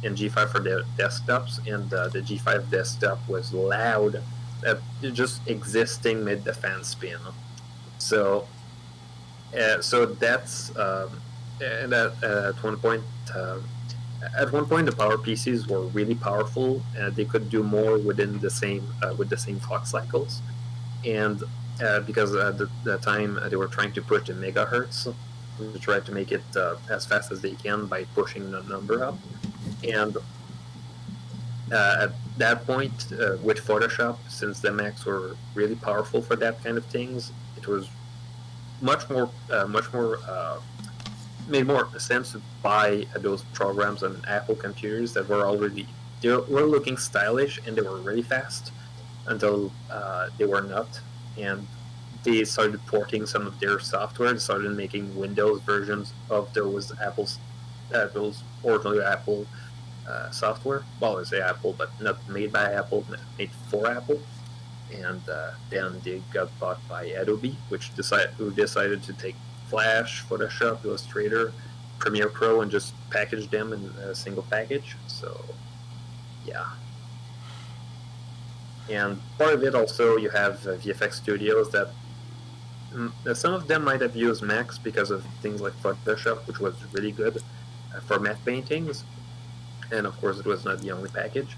and G5 for their desktops, and the G5 desktop was loud. Just existing made the fan spin. So that's and at one point at one point the Power PCs were really powerful. They could do more within the same with the same clock cycles, and because at the time they were trying to push the megahertz to try to make it as fast as they can by pushing the number up. And at that point, with Photoshop, since the Macs were really powerful for that kind of things, it was much more made more sense to buy those programs on Apple computers that were already they were looking stylish and they were really fast until they were not, and they started porting some of their software. They started making Windows versions of those Apple's original Apple software. Well, I say Apple, but not made by Apple, made for Apple. And then they got bought by Adobe, who decided to take Flash, Photoshop, Illustrator, Premiere Pro, and just package them in a single package. So, yeah. And part of it also, you have VFX studios that some of them might have used Macs because of things like Photoshop, which was really good for matte paintings. And of course, it was not the only package.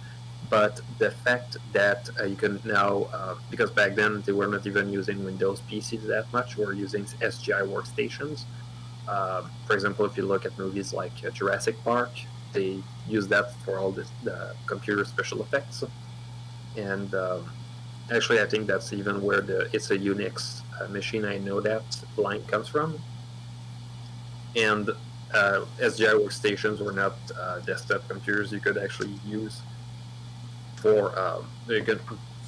But the fact that you can now, because back then they were not even using Windows PCs that much, we were using SGI workstations. For example, if you look at movies like Jurassic Park, they use that for all the computer special effects. And actually, I think that's even where it's a Unix machine. I know that line comes from. And SGI workstations were not desktop computers you could actually use for you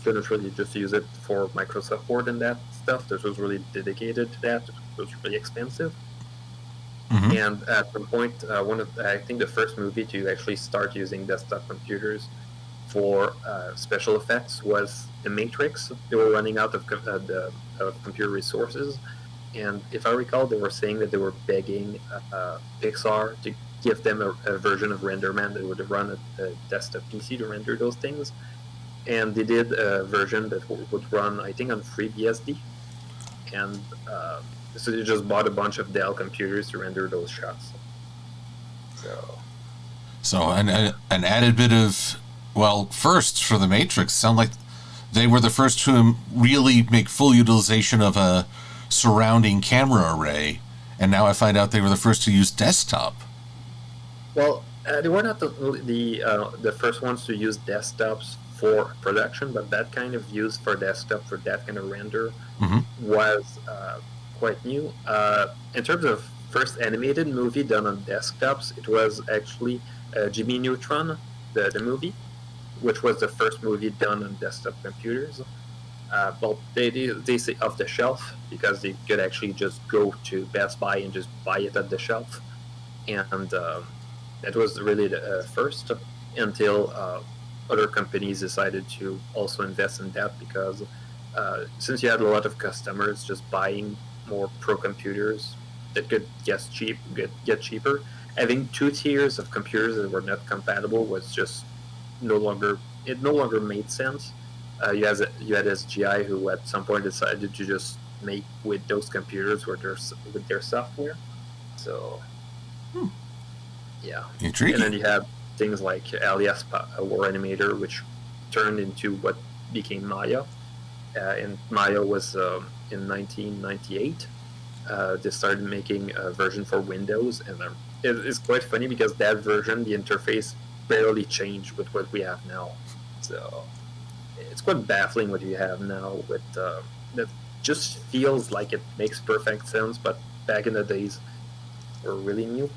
couldn't really just use it for Microsoft Word and that stuff. This was really dedicated to that. It was really expensive. Mm-hmm. And at some point, I think the first movie to actually start using desktop computers for special effects was The Matrix. They were running out of computer resources, and if I recall, they were saying that they were begging Pixar to give them a version of RenderMan that would run a desktop PC to render those things. And they did a version that would run, I think, on FreeBSD. And so they just bought a bunch of Dell computers to render those shots. So an added bit of, well, first for The Matrix, sound like they were the first to really make full utilization of a surrounding camera array. And now I find out they were the first to use desktop. Well, they were not the first ones to use desktops for production, but that kind of use for desktop for that kind of render was quite new. In terms of first animated movie done on desktops, it was actually Jimmy Neutron, the movie, which was the first movie done on desktop computers. Well, they say off the shelf because they could actually just go to Best Buy and just buy it at the shelf, and that was really the first until other companies decided to also invest in that because since you had a lot of customers just buying more pro computers that could get cheaper, having two tiers of computers that were not compatible was just no longer made sense. You had SGI who at some point decided to just make with those computers with their software. So yeah, intriguing. And then you have things like Alias War Animator, which turned into what became Maya. And Maya was in 1998. They started making a version for Windows, and it's quite funny because that version, the interface barely changed with what we have now. So it's quite baffling what you have now with that just feels like it makes perfect sense, but back in the days were really new.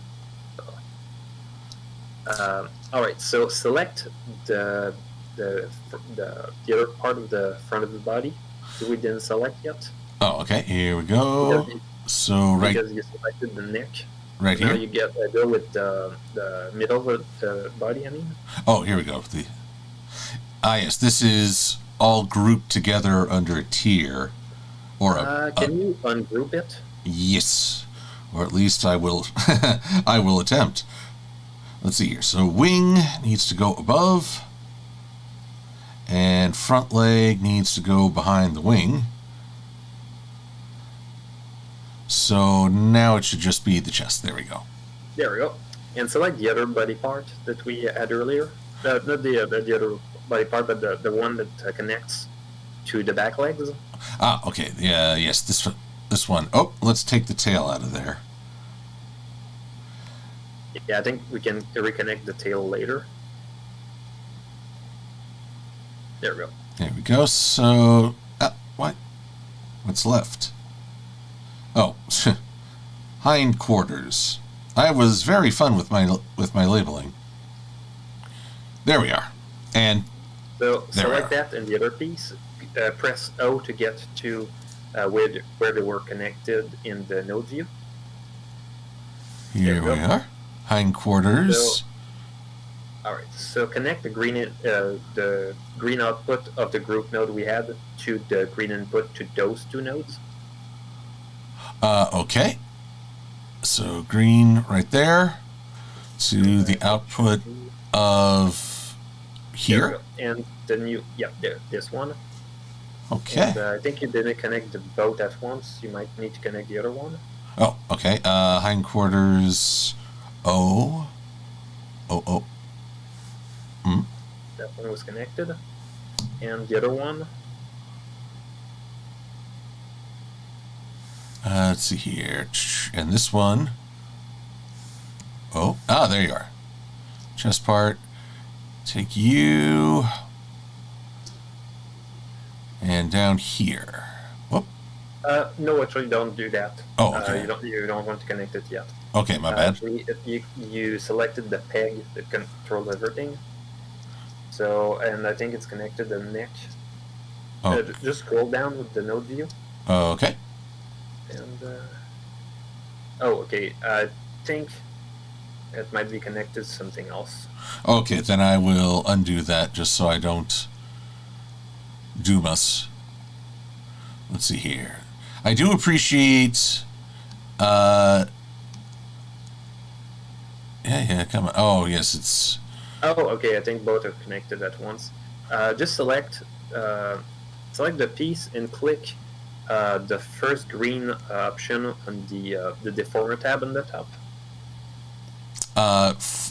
All right, so select the other part of the front of the body that we didn't select yet. Oh, okay. Here we go. Because you selected the neck. Right here. Now you get go with the middle of the body. I mean. Oh, here we go. Yes, this is all grouped together under a tier, or can you ungroup it? Yes, or at least I will. I will attempt. Let's see here. So wing needs to go above, and front leg needs to go behind the wing. So now it should just be the chest. There we go. There we go. and select the other body part that we had earlier. Not the other body part, but the one that connects to the back legs. Ah, okay. Yeah, yes, this one. Oh, let's take the tail out of there. Yeah, I think we can reconnect the tail later. There we go. There we go. So, what's left? Oh, hindquarters. I was very fun with my labeling. There we are. And so select that and the other piece. Press O to get to where they were connected in the node view. Here we are. Hindquarters. So, all right. So connect the green output of the group node we had to the green input to those two nodes. Okay. So green right there to the output of here. And the new, there, this one. Okay. And, I think you didn't connect the both at once. You might need to connect the other one. Oh, okay. Hindquarters. Oh. That one was connected. And the other one. Let's see here. And this one. Oh, there you are. Chest part. Take you. And down here. Whoop. No, actually, don't do that. Oh, okay. You don't want to connect it yet. Okay, my bad. Actually, you selected the peg that controls everything. So, and I think it's connected to the neck. Oh. Just scroll down with the node view. Okay. And okay. I think it might be connected to something else. Okay, then I will undo that just so I don't doom us. Let's see here. I do appreciate. Yeah, come on. Oh, yes, it's. Oh, okay. I think both are connected at once. Just select the piece and click the first green option on the deformer tab on the top.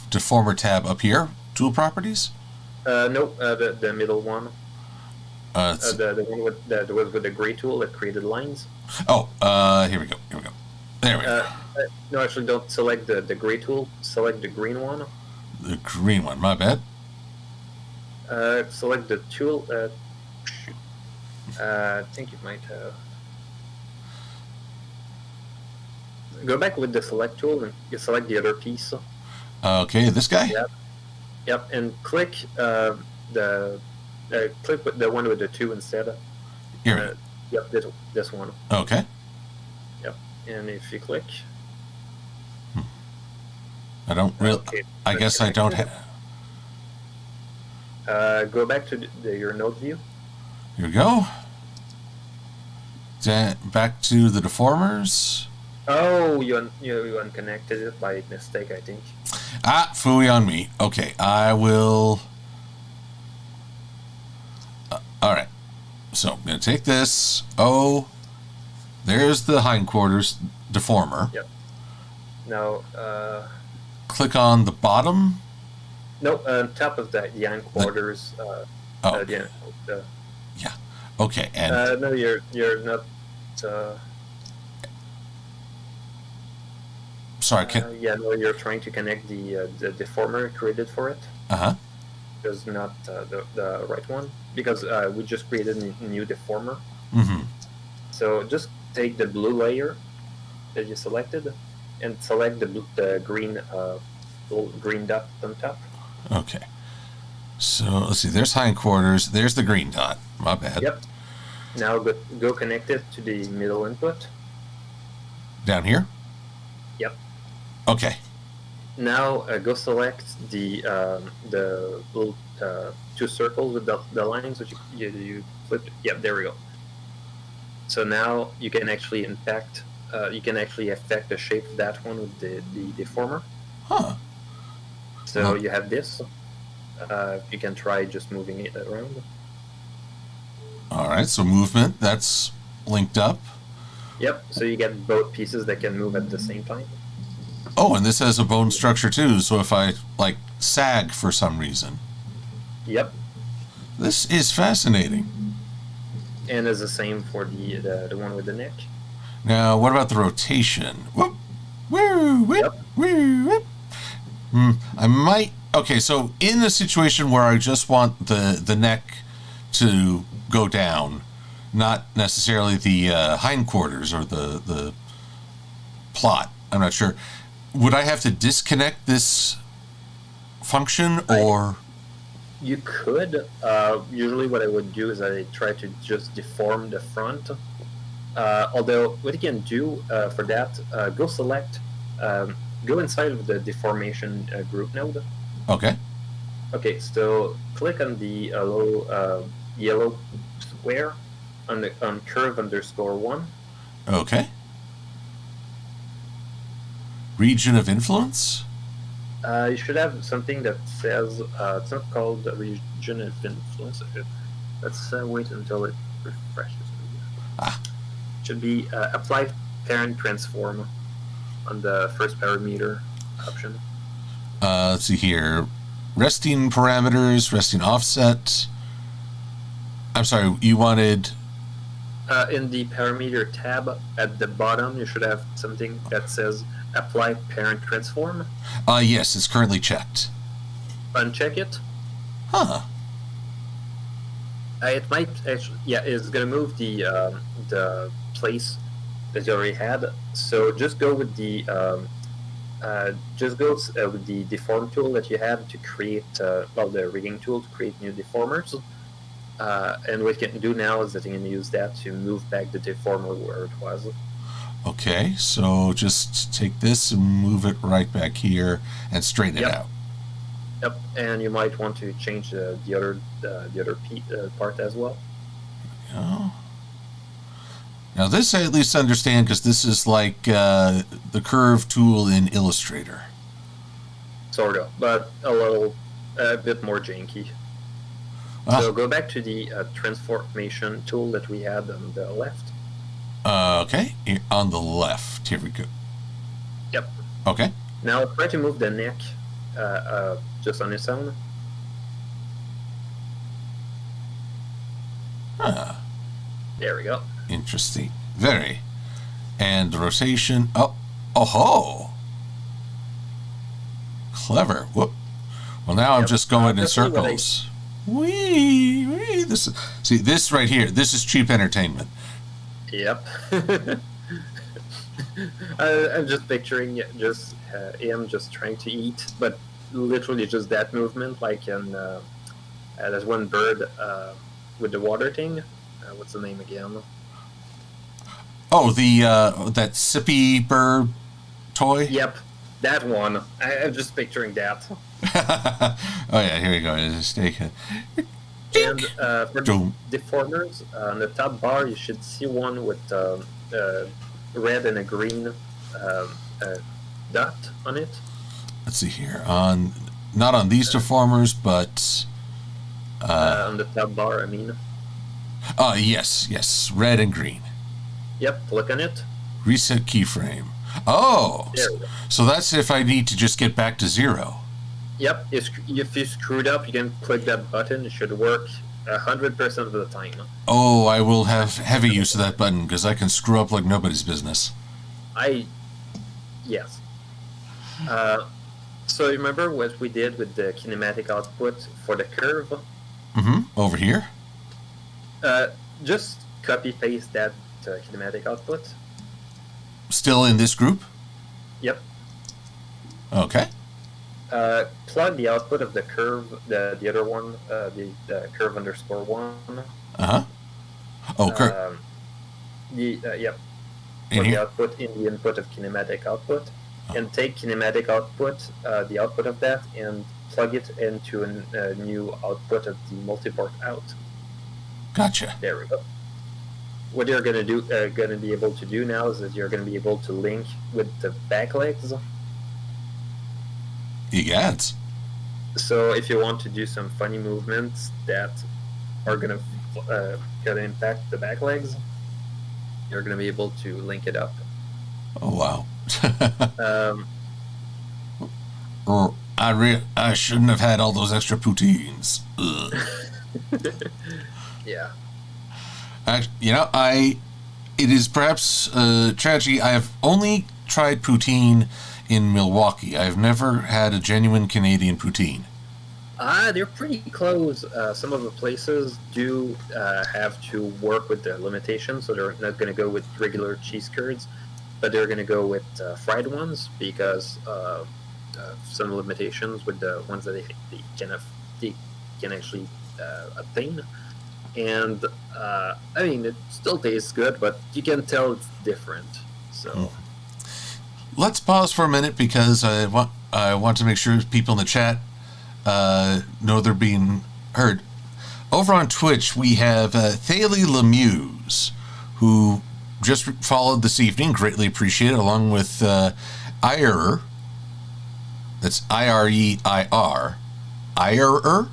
Deformer tab up here. Tool properties. No, the middle one. The one with the gray tool that created lines. Oh, here we go. There we go. No, actually, don't select the gray tool. Select the green one. The green one. My bad. Select the tool. I think you might go back with the select tool and you select the other piece. Okay, this guy. Yep, and click click with the one with the 2 instead. Here. Yep, this one. Okay. Yep, and if you click. I don't really. Okay, I guess I don't have. Go back to your node view. Here we go. Back to the deformers. Oh, you unconnected it by mistake, I think. Phooey on me. Okay, I will. All right. So I'm going to take this. Oh, there's the hindquarters deformer. Yep. Now, click on the bottom. No, on top of that, the hindquarters. Yeah. Okay. And no, you're not. Sorry. No, you're trying to connect the deformer created for it. It's not the right one because we just created a new deformer. Mm-hmm. So just take the blue layer that you selected and select the green little green dot on top. Okay. So let's see. There's hindquarters. There's the green dot. My bad. Yep. Now go connect it to the middle input. Down here. Yep. Okay. Now go select the little 2 circles with the lines which you flipped. Yep, there we go. So now you can actually affect the shape of that one with the deformer. Huh. So you have this. You can try just moving it around. All right. So movement, that's linked up. Yep. So you get both pieces that can move at the same time. Oh, and this has a bone structure too, so if I, like, sag for some reason. Yep. This is fascinating. And it's the same for the one with the neck. Now, what about the rotation? Whoop, woo, whip, Yep. woo, whip. I might... Okay, so in a situation where I just want the neck to go down, not necessarily the hindquarters or the plot, I'm not sure. Would I have to disconnect this function, or... You could. Usually what I would do is I try to just deform the front. Although what you can do for that, go select, go inside of the deformation group node. Okay. Okay, so click on the little yellow square on curve_1. Okay. Region of influence? You should have something that says, it's not called the region of influence. Let's wait until it refreshes. Should be apply parent transform on the first parameter option. Let's see here. Resting parameters, resting offset. I'm sorry, you wanted... In the parameter tab at the bottom, you should have something that says apply parent transform. Yes, it's currently checked. Uncheck it. Huh. It might actually, yeah, it's gonna move the place that you already had. So just go with the with the deform tool that you had to create, the rigging tool to create new deformers. And what you can do now is that you can use that to move back the deformer where it was. Okay, so just take this and move it right back here and straighten it out. Yep, and you might want to change the other part as well. Yeah. Now this I at least understand, because this is like the curve tool in Illustrator. Sort of, but a bit more janky. So go back to the transformation tool that we had on the left. Okay, here on the left. Here we go. Yep. Okay. Now try to move the neck just on its own. There we go. Interesting. Very. And the rotation. Oh. Clever. Whoop. Well, now I'm just going in circles. Wee. This right here. This is cheap entertainment. Yep. I'm just picturing him just trying to eat, but literally just that movement, like in there's one bird with the water thing. What's the name again? Oh, the that sippy bird toy? Yep, that one. I'm just picturing that. Oh yeah, here we go. Just take it. And for deformers, on the top bar, you should see one with red and a green dot on it. Let's see here. Not on these deformers, but on the top bar, I mean. Yes, red and green. Yep, click on it. Reset keyframe. Oh, There we go. so that's if I need to just get back to 0. Yep, if you screwed up, you can click that button. It should work 100% of the time. Oh, I will have heavy use of that button, because I can screw up like nobody's business. Yes. So remember what we did with the kinematic output for the curve? Over here? Just copy-paste that kinematic output. Still in this group? Yep. Okay. Plug the output of the curve, the other one, the curve_1. Oh, curve. Yep. In For here? the output in the input of kinematic output, and take kinematic output, the output of that, and plug it into a new output of the multiport out. Gotcha. There we go. What you're going to be able to do now is that you're going to be able to link with the back legs. Egads. So if you want to do some funny movements that are going to impact the back legs, you're going to be able to link it up. Oh, wow. I shouldn't have had all those extra poutines. Ugh. Yeah. It is perhaps a tragedy. I have only tried poutine in Milwaukee. I've never had a genuine Canadian poutine. They're pretty close. Some of the places do have to work with the limitations, so they're not going to go with regular cheese curds, but they're going to go with fried ones because some limitations with the ones that they can actually obtain. And it still tastes good, but you can tell it's different. So let's pause for a minute because I want to make sure people in the chat know they're being heard. Over on Twitch, we have Thalie Lemuse, who just followed this evening. Greatly appreciate it, along with Irer. That's Ireir. Irer.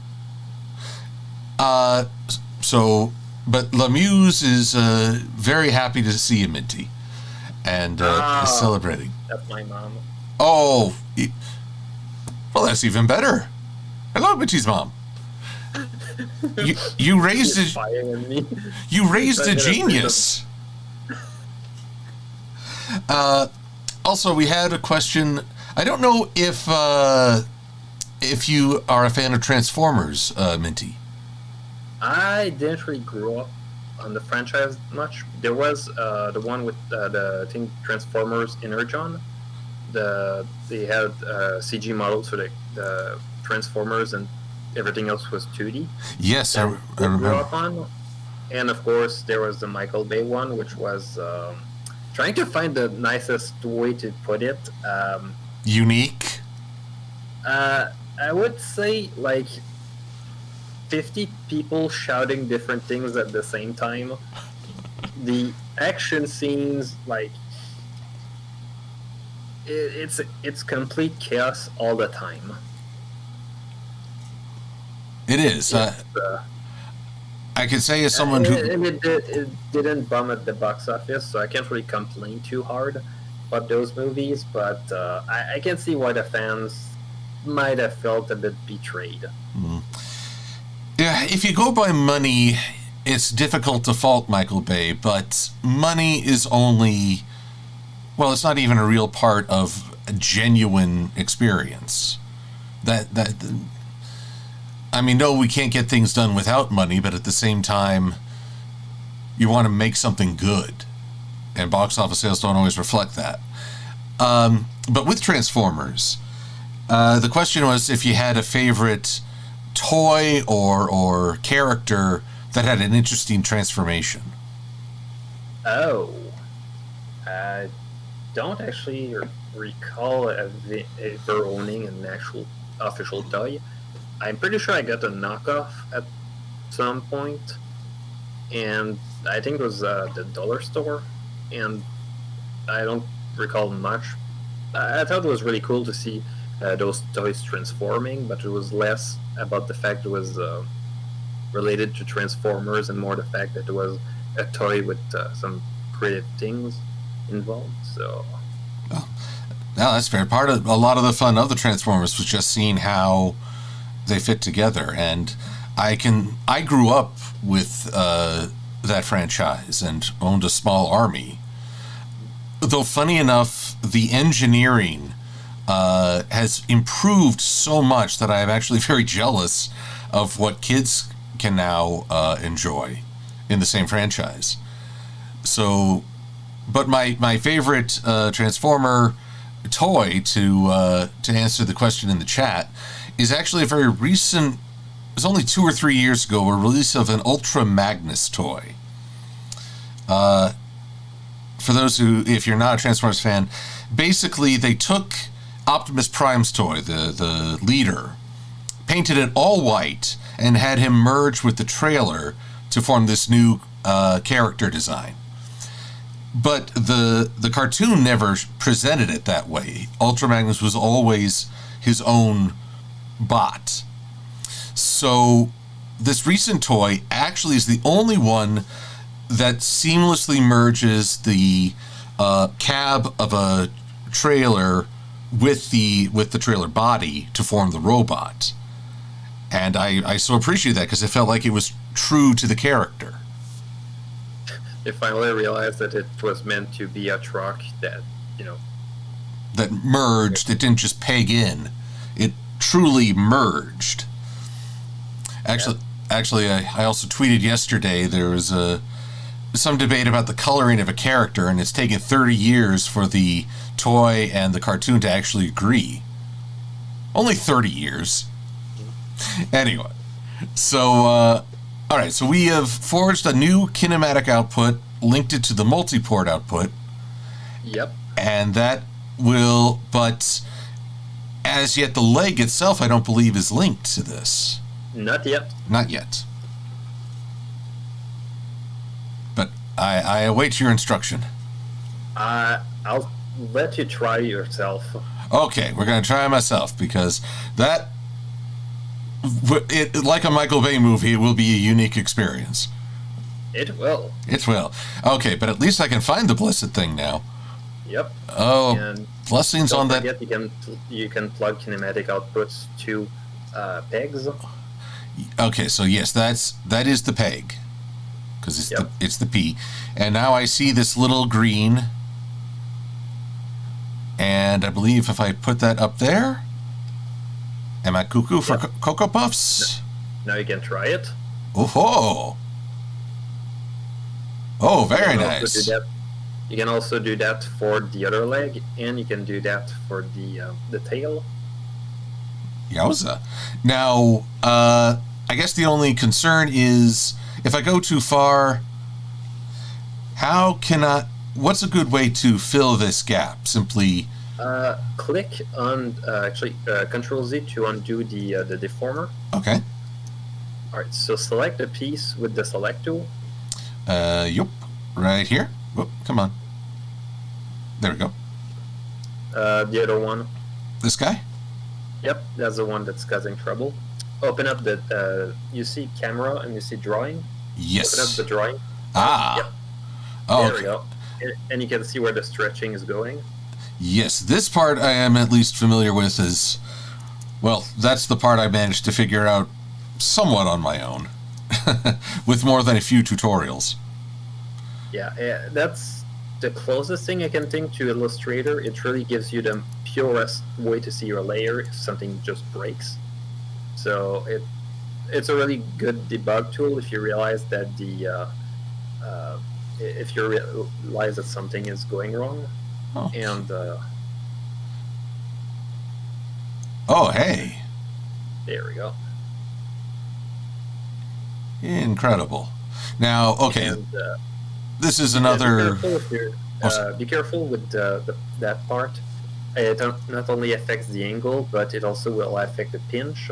But Lemuse is very happy to see you, Minty, and is celebrating. That's my mom. Oh, well, that's even better. Hello, Minty's mom. You raised a genius. Also, we had a question. I don't know if you are a fan of Transformers, Minty. I didn't really grow up on the franchise much. There was the one with the Transformers Energon. They had CG models for the Transformers, and everything else was 2D. Yes, I remember. Grew up on. And of course, there was the Michael Bay one, which was trying to find the nicest way to put it. Unique. I would say like 50 people shouting different things at the same time. The action scenes, like it's complete chaos all the time. It is. I can say as someone who... And it didn't bomb at the box office, so I can't really complain too hard about those movies, but I can see why the fans might have felt a bit betrayed. Mm. Yeah, if you go by money, it's difficult to fault Michael Bay, but money is only... Well, it's not even a real part of a genuine experience. No, we can't get things done without money, but at the same time, you want to make something good. And box office sales don't always reflect that. But with Transformers, the question was if you had a favorite toy or character that had an interesting transformation. Oh. I don't actually recall ever owning an actual official toy. I'm pretty sure I got a knockoff at some point, and I think it was the dollar store, and I don't recall much. I thought it was really cool to see those toys transforming, but it was less about the fact it was related to Transformers and more the fact that it was a toy with some creative things involved. So, no, that's fair. Part of a lot of the fun of the Transformers was just seeing how they fit together, and I grew up with that franchise and owned a small army. Though funny enough, the engineering has improved so much that I'm actually very jealous of what kids can now enjoy in the same franchise. So, but my favorite Transformer toy, to answer the question in the chat, is actually a very recent, it was only 2 or 3 years ago, a release of an Ultra Magnus toy. For those who, if you're not a Transformers fan, basically they took Optimus Prime's toy, the leader, painted it all white, and had him merge with the trailer to form this new character design. But the cartoon never presented it that way. Ultra Magnus was always his own bot. So this recent toy actually is the only one that seamlessly merges the cab of a trailer with the trailer body to form the robot. And I so appreciate that because it felt like it was true to the character. They finally realized that it was meant to be a truck that, that merged. It didn't just peg in. It truly merged. Actually, I also tweeted yesterday there was some debate about the coloring of a character, and it's taken 30 years for the toy and the cartoon to actually agree. Only 30 years. Anyway, so, all right, so we have forged a new kinematic output, linked it to the multi-port output. Yep. And that will, but as yet the leg itself I don't believe is linked to this. Not yet. Not yet. But I await your instruction. I'll let you try yourself. Okay, we're going to try myself because that, like a Michael Bay movie, it will be a unique experience. It will. It will. Okay, but at least I can find the blessed thing now. Yep. Oh, and blessings on that. You can plug kinematic outputs to pegs. Okay, so yes, that is the peg, because it's the P, and now I see this little green, and I believe if I put that up there, am I cuckoo for Cocoa Puffs? Now you can try it. Oh, very nice. You can also do that for the other leg, and you can do that for the tail. Yowza. Now, I guess the only concern is if I go too far, what's a good way to fill this gap? Simply click on, Control Z to undo the deformer. Okay. All right, so select the piece with the select tool. Yep, right here. Whoop, come on. There we go. The other one. This guy? Yep, that's the one that's causing trouble. Open up you see camera and you see drawing? Yes. Open up the drawing. Yep. Oh, there we go. And you can see where the stretching is going. Yes, this part I am at least familiar with that's the part I managed to figure out somewhat on my own with more than a few tutorials. Yeah, that's the closest thing I can think to Illustrator. It really gives you the purest way to see your layer if something just breaks. So it's a really good debug tool if you realize that if you realize that something is going wrong. Oh. And hey, there we go. Incredible. Now, okay, and, this is another. Be careful with that part. It not only affects the angle, but it also will affect the pinch.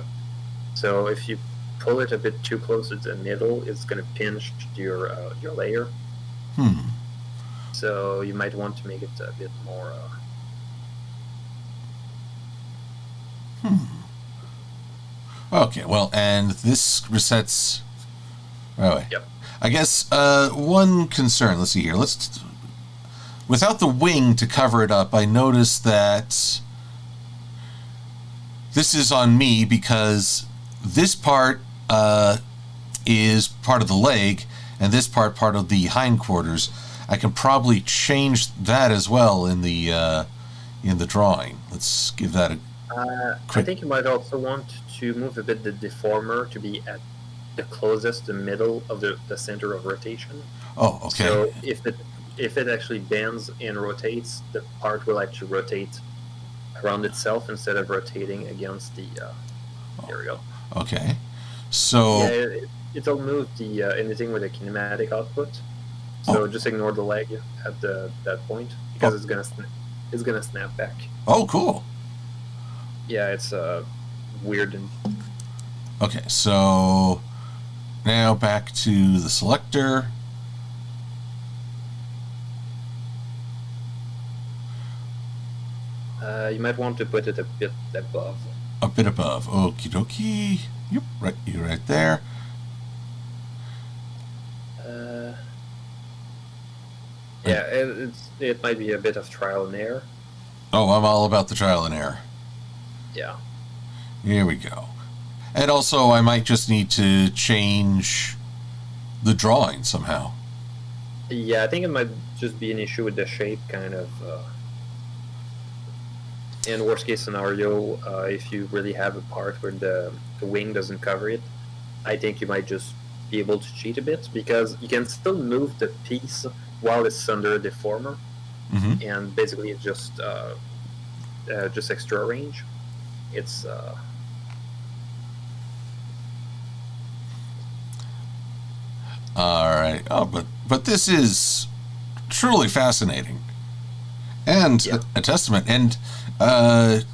So if you pull it a bit too close to the middle, it's going to pinch your layer. So you might want to make it a bit more. Okay, well, and this resets. Oh, wait. Yep. I guess one concern. Let's see here. Without the wing to cover it up, I noticed that this is on me because this part is part of the leg, and this part of the hindquarters. I can probably change that as well in the drawing. Let's give that a quick. I think you might also want to move a bit the deformer to be at the closest, the middle of the center of rotation. Oh, okay. So if it actually bends and rotates, the part will actually rotate around itself instead of rotating against the. There we go. Okay. So. Yeah, it'll move the anything with a kinematic output. So just ignore the leg at that point because it's gonna snap back. Oh, cool. Yeah, it's weird. Okay, so now back to the selector. You might want to put it a bit above. A bit above. Okie dokie. Yep, you're right there. Yeah, it might be a bit of trial and error. Oh, I'm all about the trial and error. Yeah. Here we go. And also, I might just need to change the drawing somehow. Yeah, I think it might just be an issue with the shape, kind of. In worst case scenario, if you really have a part where the wing doesn't cover it, I think you might just be able to cheat a bit, because you can still move the piece while it's under a deformer, Mm-hmm. and basically it's just extra range. It's All right. Oh, but this is truly fascinating, and Yeah. a testament. And I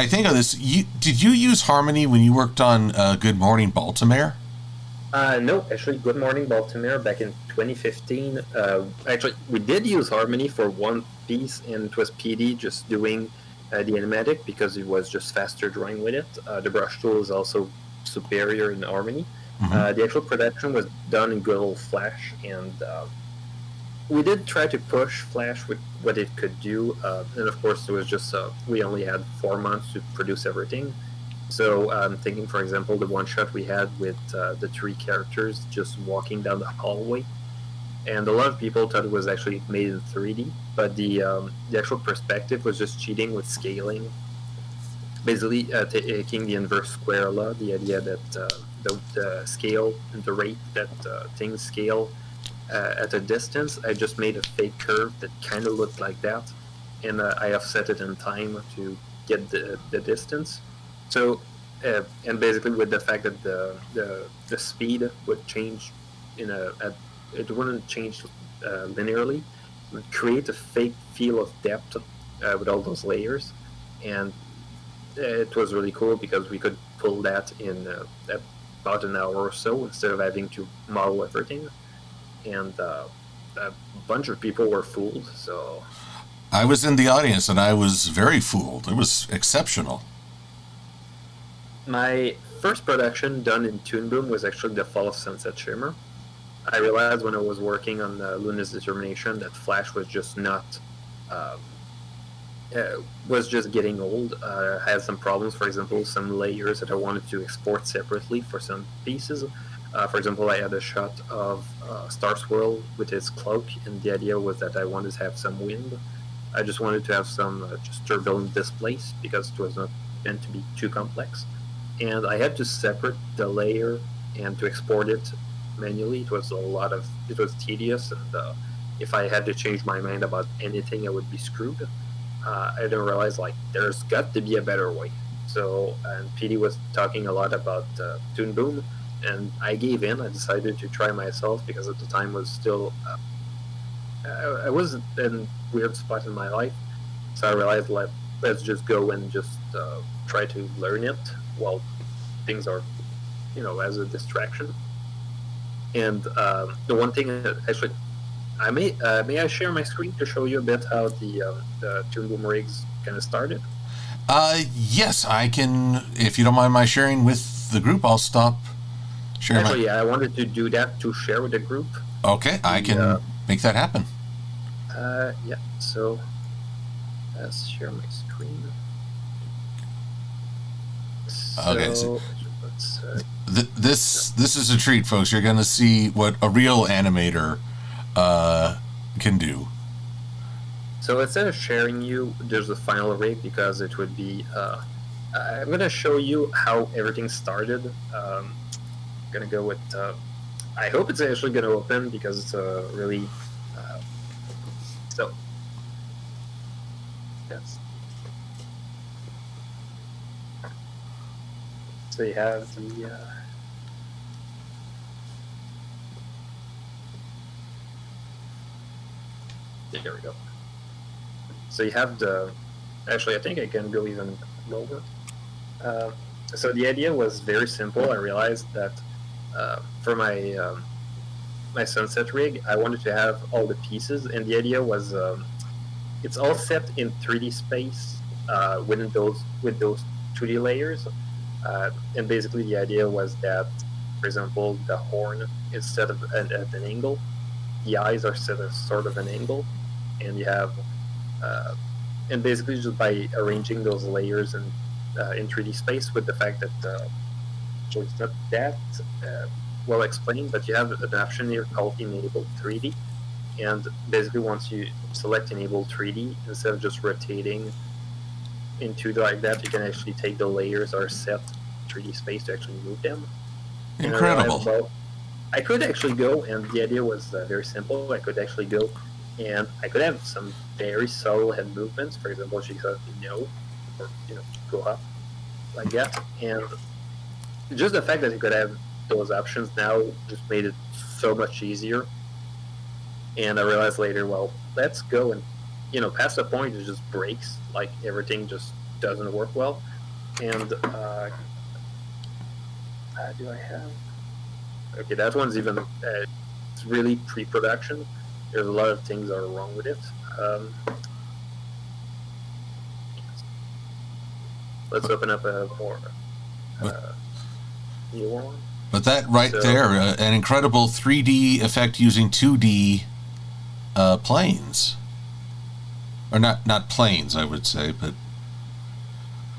think of this. Did you use Harmony when you worked on Good Morning Baltimore? No, actually, Good Morning Baltimore back in 2015. Actually, we did use Harmony for one piece, and it was PD just doing the animatic because it was just faster drawing with it. The brush tool is also superior in Harmony. Mm-hmm. The actual production was done in good old Flash, and we did try to push Flash with what it could do. And of course, it was just we only had 4 months to produce everything. So I'm thinking, for example, the one shot we had with the 3 characters just walking down the hallway, and a lot of people thought it was actually made in 3D, but the actual perspective was just cheating with scaling, basically taking the inverse square law, the idea that the scale and the rate that things scale at a distance. I just made a fake curve that kind of looked like that, and I offset it in time to get the distance. So, and basically with the fact that the speed would change it wouldn't change linearly, it would create a fake feel of depth with all those layers, and it was really cool because we could pull that in about an hour or so instead of having to model everything, and a bunch of people were fooled. So I was in the audience and I was very fooled. It was exceptional. my first production done in Toon Boom was actually the Fall of Sunset Shimmer. I realized when I was working on Luna's Determination that Flash was just not um, was just getting old. I had some problems, for example, some layers that I wanted to export separately for some pieces. For example, I had a shot of Star Swirl with his cloak, and the idea was that I wanted to have some wind. I just wanted to have some just turbulent displace because it was not meant to be too complex. And I had to separate the layer and to export it manually. It was it was tedious, and if I had to change my mind about anything, I would be screwed. I didn't realize like there's got to be a better way. So, and PD was talking a lot about Toon Boom, and I gave in. I decided to try myself because at the time was still I was in a weird spot in my life, so I realized let's just go and just try to learn it while things are, as a distraction. And the one thing that actually may I share my screen to show you a bit how the Toon Boom rigs kind of started? Yes, I can. If you don't mind my sharing with the group, I'll stop sharing. Actually, yeah, I wanted to do that to share with the group. Okay, I can make that happen. Yeah. So let's share my screen. So, Okay, so let's. this is a treat, folks. You're going to see what a real animator can do. So instead of sharing you, there's a final rig because it would be. I'm gonna show you how everything started. Gonna go with. I hope it's actually gonna open because it's a really. So. Yes. So you have the. There we go. So you have the. Actually, I think I can go even lower. So the idea was very simple. I realized that for my sunset rig, I wanted to have all the pieces, and the idea was it's all set in 3D space with those 2D layers. And basically, the idea was that, for example, the horn is set at an angle, the eyes are set at sort of an angle, and you have And basically just by arranging those layers in 3D space, with the fact that so it's not that well explained, but you have an option here called Enable 3D. And basically, once you select Enable 3D, instead of just rotating in 2D like that, you can actually take the layers or set 3D space to actually move them. Incredible. And well, I could actually go, and the idea was very simple. I could actually go, and I could have some very subtle head movements. For example, she could no, or go up like that, and just the fact that you could have those options now just made it so much easier. And I realized later, well, let's go and past the point it just breaks, like everything just doesn't work well. And do I have? Okay, that one's even it's really pre-production. There's a lot of things that are wrong with it. Let's open up a more newer one. But that there, an incredible 3D effect using 2D planes. Or not planes, I would say, but...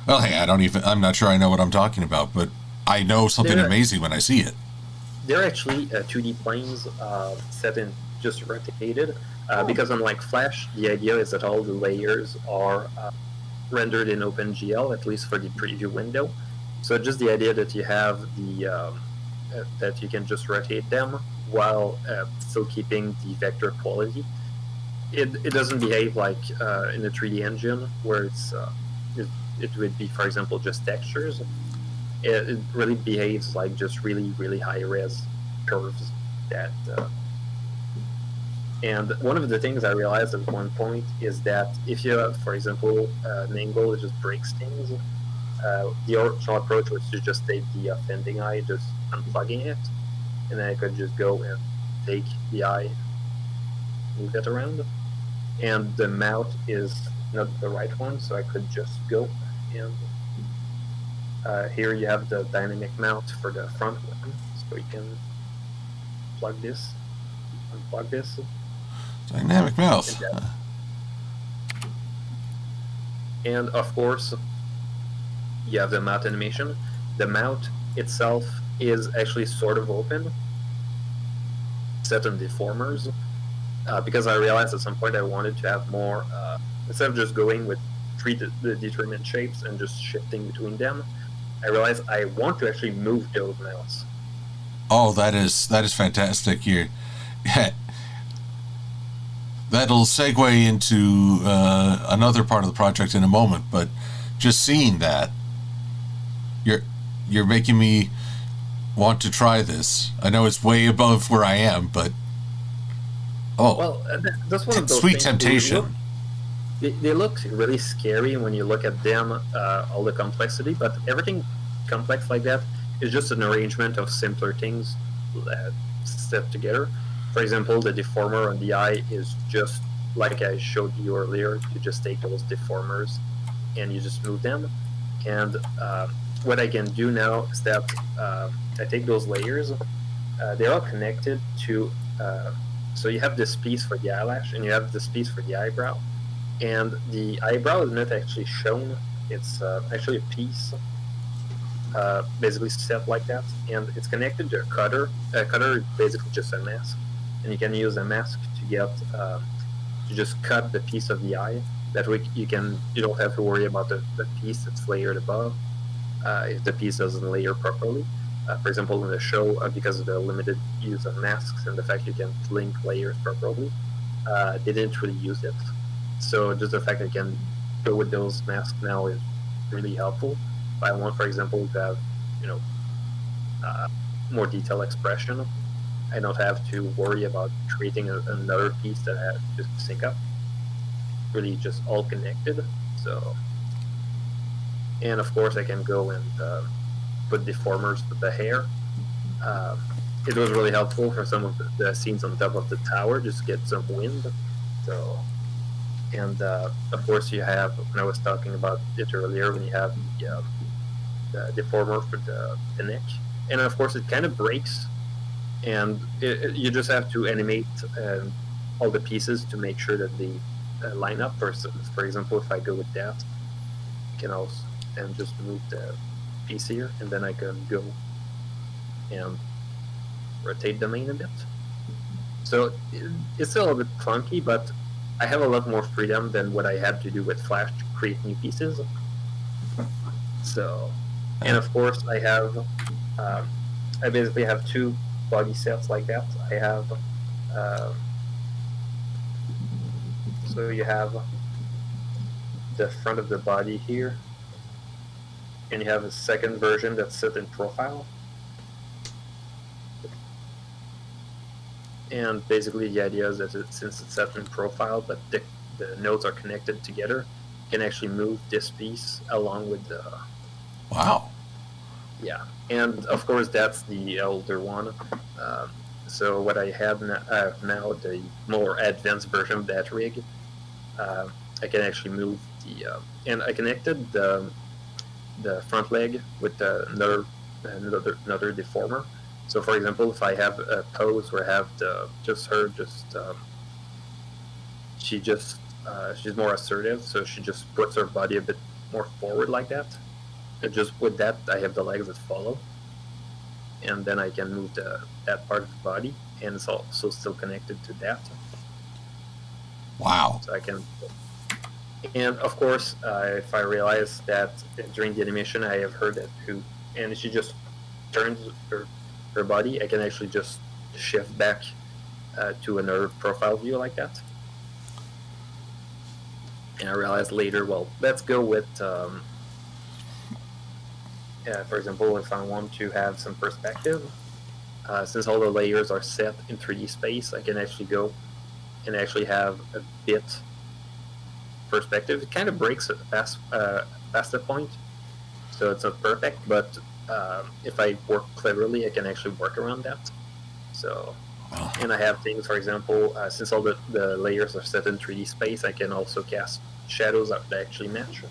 Well, hey, I'm not sure I know what I'm talking about, but I know something amazing when I see it. They're actually 2D planes set in just rotated, because unlike Flash, the idea is that all the layers are rendered in OpenGL, at least for the preview window. So just the idea that you have the that you can just rotate them while still keeping the vector quality. It doesn't behave like in the 3D engine where it would be, for example, just textures. It really behaves like just really, really high res curves. And one of the things I realized at one point is that if you have, for example, an angle that just breaks things, the original approach was to just take the offending eye, just unplugging it, and then I could just go and take the eye, move it around. And the mount is not the right one, so I could just go and here you have the dynamic mount for the front one, so you can plug this, unplug this. Dynamic mount. And of course, you have the mount animation. The mount itself is actually sort of open, set on deformers, because I realized at some point I wanted to have more, instead of just going with the determined shapes and just shifting between them, I realized I want to actually move those mounts. Oh, that is fantastic. That'll segue into another part of the project in a moment, but just seeing that, you're making me want to try this. I know it's way above where I am, but well, that's one of those sweet things. temptation. They look really scary when you look at them, all the complexity, but everything complex like that is just an arrangement of simpler things set together. For example, the deformer on the eye is just like I showed you earlier. You just take those deformers and you just move them. And what I can do now is that I take those layers. They're all connected to... so you have this piece for the eyelash and you have this piece for the eyebrow. And the eyebrow is not actually shown. It's actually a piece basically set like that. And it's connected to a cutter. A cutter is basically just a mask. And you can use a mask to get to just cut the piece of the eye. That way you don't have to worry about the piece that's layered above if the piece doesn't layer properly. For example, in the show, because of the limited use of masks and the fact you can link layers properly, they didn't really use it. So just the fact that I can go with those masks now is really helpful. If I want, for example, to have more detailed expression, I don't have to worry about creating another piece that I have to sync up. Really just all connected. So, and of course I can go and put deformers with the hair. It was really helpful for some of the scenes on top of the tower, just to get some wind. So, and of course you have, when I was talking about it earlier, when you have the deformer for the neck, and of course it kind of breaks, and you just have to animate all the pieces to make sure that they line up. For example, if I go with that, I can also and just move the piece here, and then I can go and rotate the main a bit. So it's a little bit clunky, but I have a lot more freedom than what I had to do with Flash to create new pieces. So, and of course, I basically have two body sets like that. I have, so you have the front of the body here, and you have a second version that's set in profile. And basically the idea is that since it's set in profile, but the nodes are connected together, you can actually move this piece along with the... Wow. Yeah, and of course that's the older one. So what I have now, the more advanced version of that rig, I can actually move the... and I connected the front leg with another deformer. So, for example, if I have a pose where I have she's more assertive, so she just puts her body a bit more forward like that. And just with that, I have the legs that follow, and then I can move that part of the body, and it's also still connected to that. Wow. So I can, and of course, if I realize that during the animation I have her and she just turns her body, I can actually just shift back to another profile view like that. And I realized later, well, let's go with, for example, if I want to have some perspective, since all the layers are set in 3D space, I can actually go and actually have a bit perspective. It kind of breaks past the point, so it's not perfect, but if I work cleverly, I can actually work around that. So, and I have things, for example, since all the layers are set in 3D space, I can also cast shadows that actually match.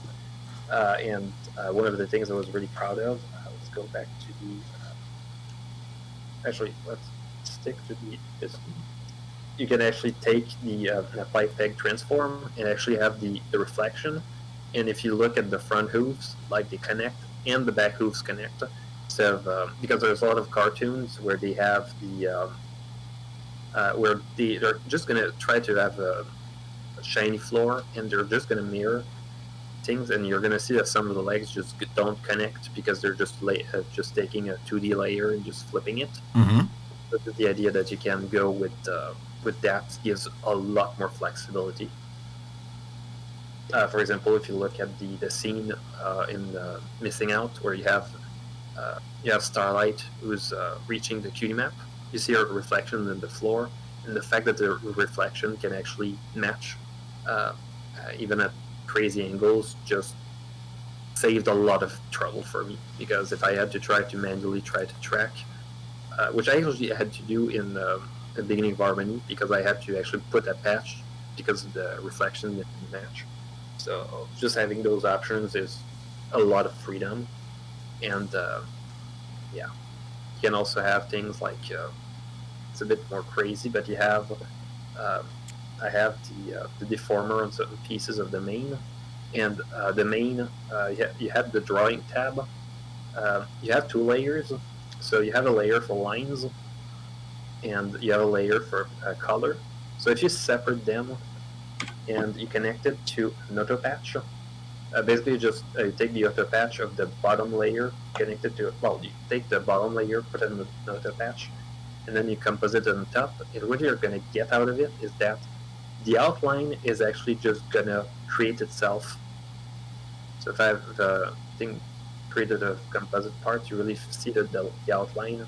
And one of the things I was really proud of, let's go back to actually, let's stick to this. You can actually take the pipe peg transform and actually have the reflection. And if you look at the front hooves, like they connect, and the back hooves connect. So, because there's a lot of cartoons where they have where they're just going to try to have a shiny floor, and they're just going to mirror things, and you're going to see that some of the legs just don't connect because they're just taking a 2D layer and just flipping it. Mm-hmm. But the idea that you can go with that gives a lot more flexibility. For example, if you look at the scene in Missing Out, where you have Starlight who's reaching the cutie map, you see her reflection in the floor, and the fact that the reflection can actually match even at crazy angles just saved a lot of trouble for me, because if I had to try to manually try to track, which I actually had to do in the beginning of Harmony, because I had to actually put that patch because of the reflection didn't match. So just having those options is a lot of freedom. And yeah, you can also have things like it's a bit more crazy, but you have I have the deformer on certain pieces of the main, and the main you have the drawing tab. You have two layers, so you have a layer for lines, and you have a layer for color. So if you separate them and you connect it to an auto patch, basically just take the auto patch of the bottom layer, connect it to, well, you take the bottom layer, put it in the auto patch, and then you composite it on top. And what you're going to get out of it is that the outline is actually just going to create itself. So if I have the thing created a composite part, you really see that the outline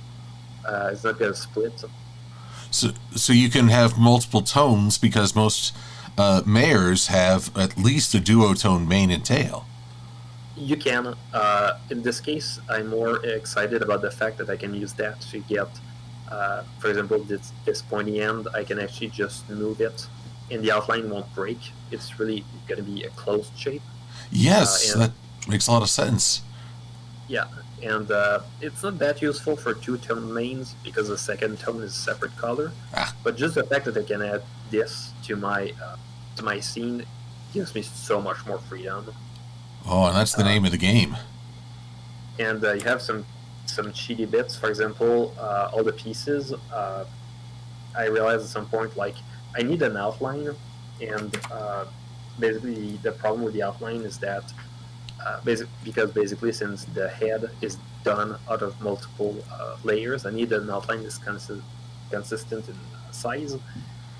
is not going to split. So you can have multiple tones, because most mayors have at least a duotone mane and tail. You can. In this case, I'm more excited about the fact that I can use that to get, for example, this pointy end. I can actually just move it, and the outline won't break. It's really going to be a closed shape. Yes, that makes a lot of sense. Yeah, and it's not that useful for two-tone mains, because the second tone is a separate color. But just the fact that I can add this to my my scene gives me so much more freedom. Oh, and that's the name of the game. And you have some cheaty bits. For example, all the pieces. I realized at some point, like, I need an outline, and basically the problem with the outline is that because basically since the head is done out of multiple layers, I need an outline that's consistent in size.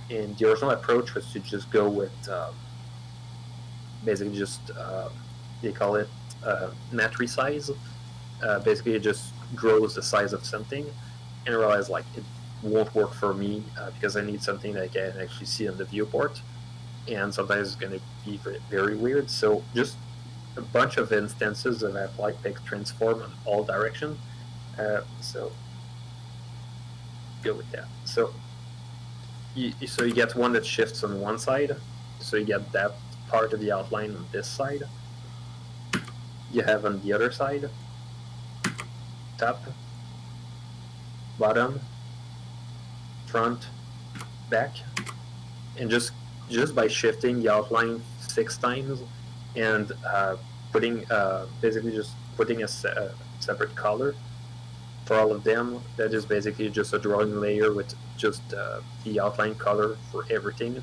And the original approach was to just go with basically just they call it matrix size. Basically, it just grows the size of something, and I realized like it won't work for me because I need something that I can actually see on the viewport, and sometimes it's going to be very weird. So just a bunch of instances of apply pick transform in all directions. So go with that. So you get one that shifts on one side, so you get that part of the outline on this side. You have on the other side, top, bottom, front, back, and just by shifting the outline 6 times and putting basically just putting a separate color for all of them, that is basically just a drawing layer with just the outline color for everything.